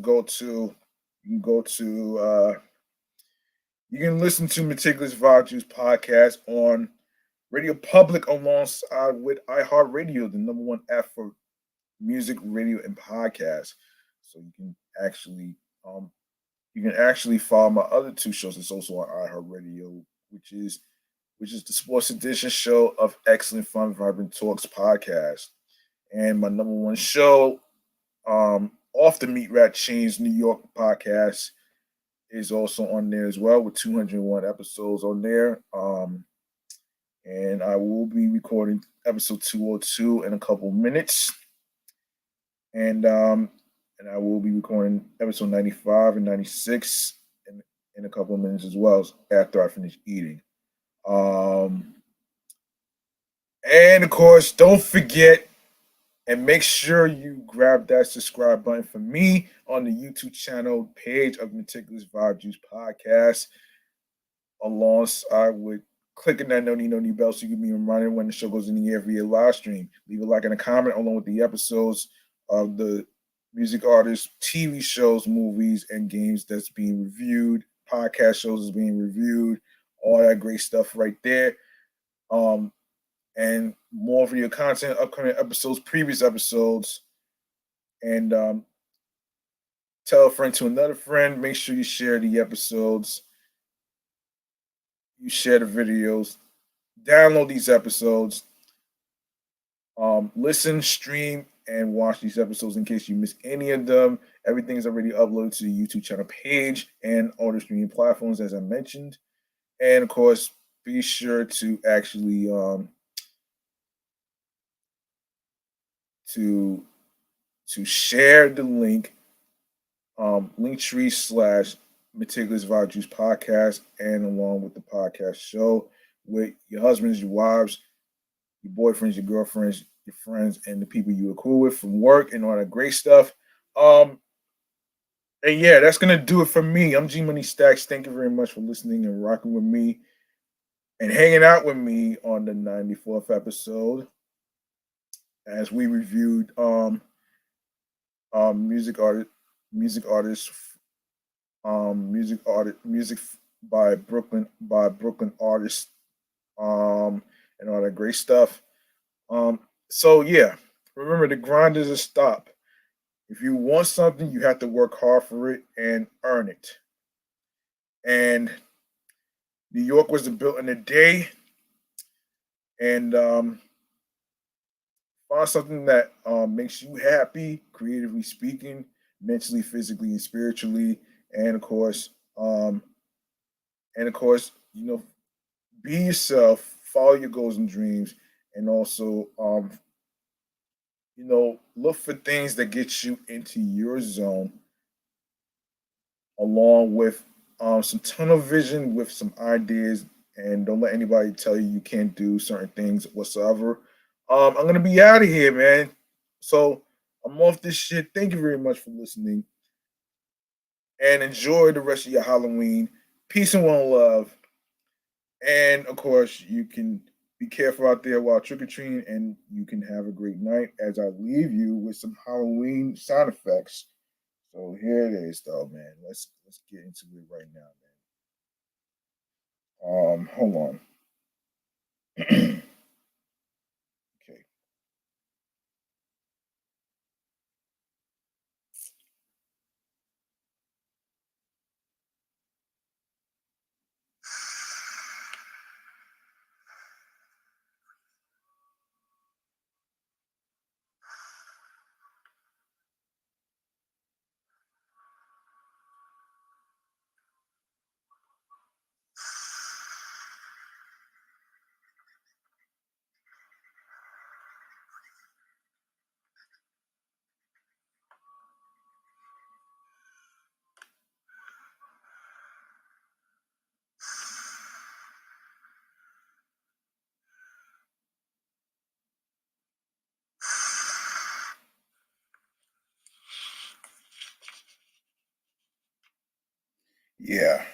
you can listen to Meticulous Vibe Juice podcast on Radio Public alongside with iHeartRadio, the number one app for music, radio, and podcasts. So um you can actually follow my other two shows. It's also on iHeartRadio, which is the Sports Edition show of Excellent Fun Vibrant Talks podcast. And my number one show, Off the Meat Rat Chains New York podcast, is also on there as well with 201 episodes on there. And I will be recording episode 202 in a couple minutes. And I will be recording episode 95 and 96 in a couple of minutes as well after I finish eating. And of course, don't forget and make sure you grab that subscribe button for me on the YouTube channel page of Meticulous Vibe Juice Podcast, alongside with clicking that noni bell so you can be reminded when the show goes in the air via live stream. Leave a like and a comment along with the episodes of the music artists, TV shows, movies, and games that's being reviewed, podcast shows is being reviewed, all that great stuff right there. And more video content, upcoming episodes, previous episodes, and tell a friend to another friend. Make sure you share the episodes, you share the videos, download these episodes, listen, stream, and watch these episodes in case you miss any of them. Everything is already uploaded to the YouTube channel page and all the streaming platforms, as I mentioned. And of course, be sure to actually to share the link, Linktree/Meticulous Vibe Juice Podcast, and along with the podcast show with your husbands, your wives, your boyfriends, your girlfriends, your friends, and the people you are cool with from work and all that great stuff. And yeah, that's gonna do it for me. I'm G Money Stacks. Thank you very much for listening and rocking with me and hanging out with me on the 94th episode as we reviewed music artist music artists music by Brooklyn artists and all that great stuff. So yeah, remember the grind is a stop. If you want something, you have to work hard for it and earn it. And New York was built in a day. And find something that makes you happy, creatively speaking, mentally, physically, and spiritually. And of course, you know, be yourself, follow your goals and dreams, and also, look for things that get you into your zone, along with some tunnel vision with some ideas, and don't let anybody tell you you can't do certain things whatsoever. I'm gonna be out of here, man. So I'm off this shit. Thank you very much for listening, and enjoy the rest of your Halloween. Peace and one love. And of course, you can be careful out there while trick or treating, and you can have a great night as I leave you with some Halloween sound effects. So here it is, though, man. Let's get into it right now, man. Hold on. Okay. Yeah.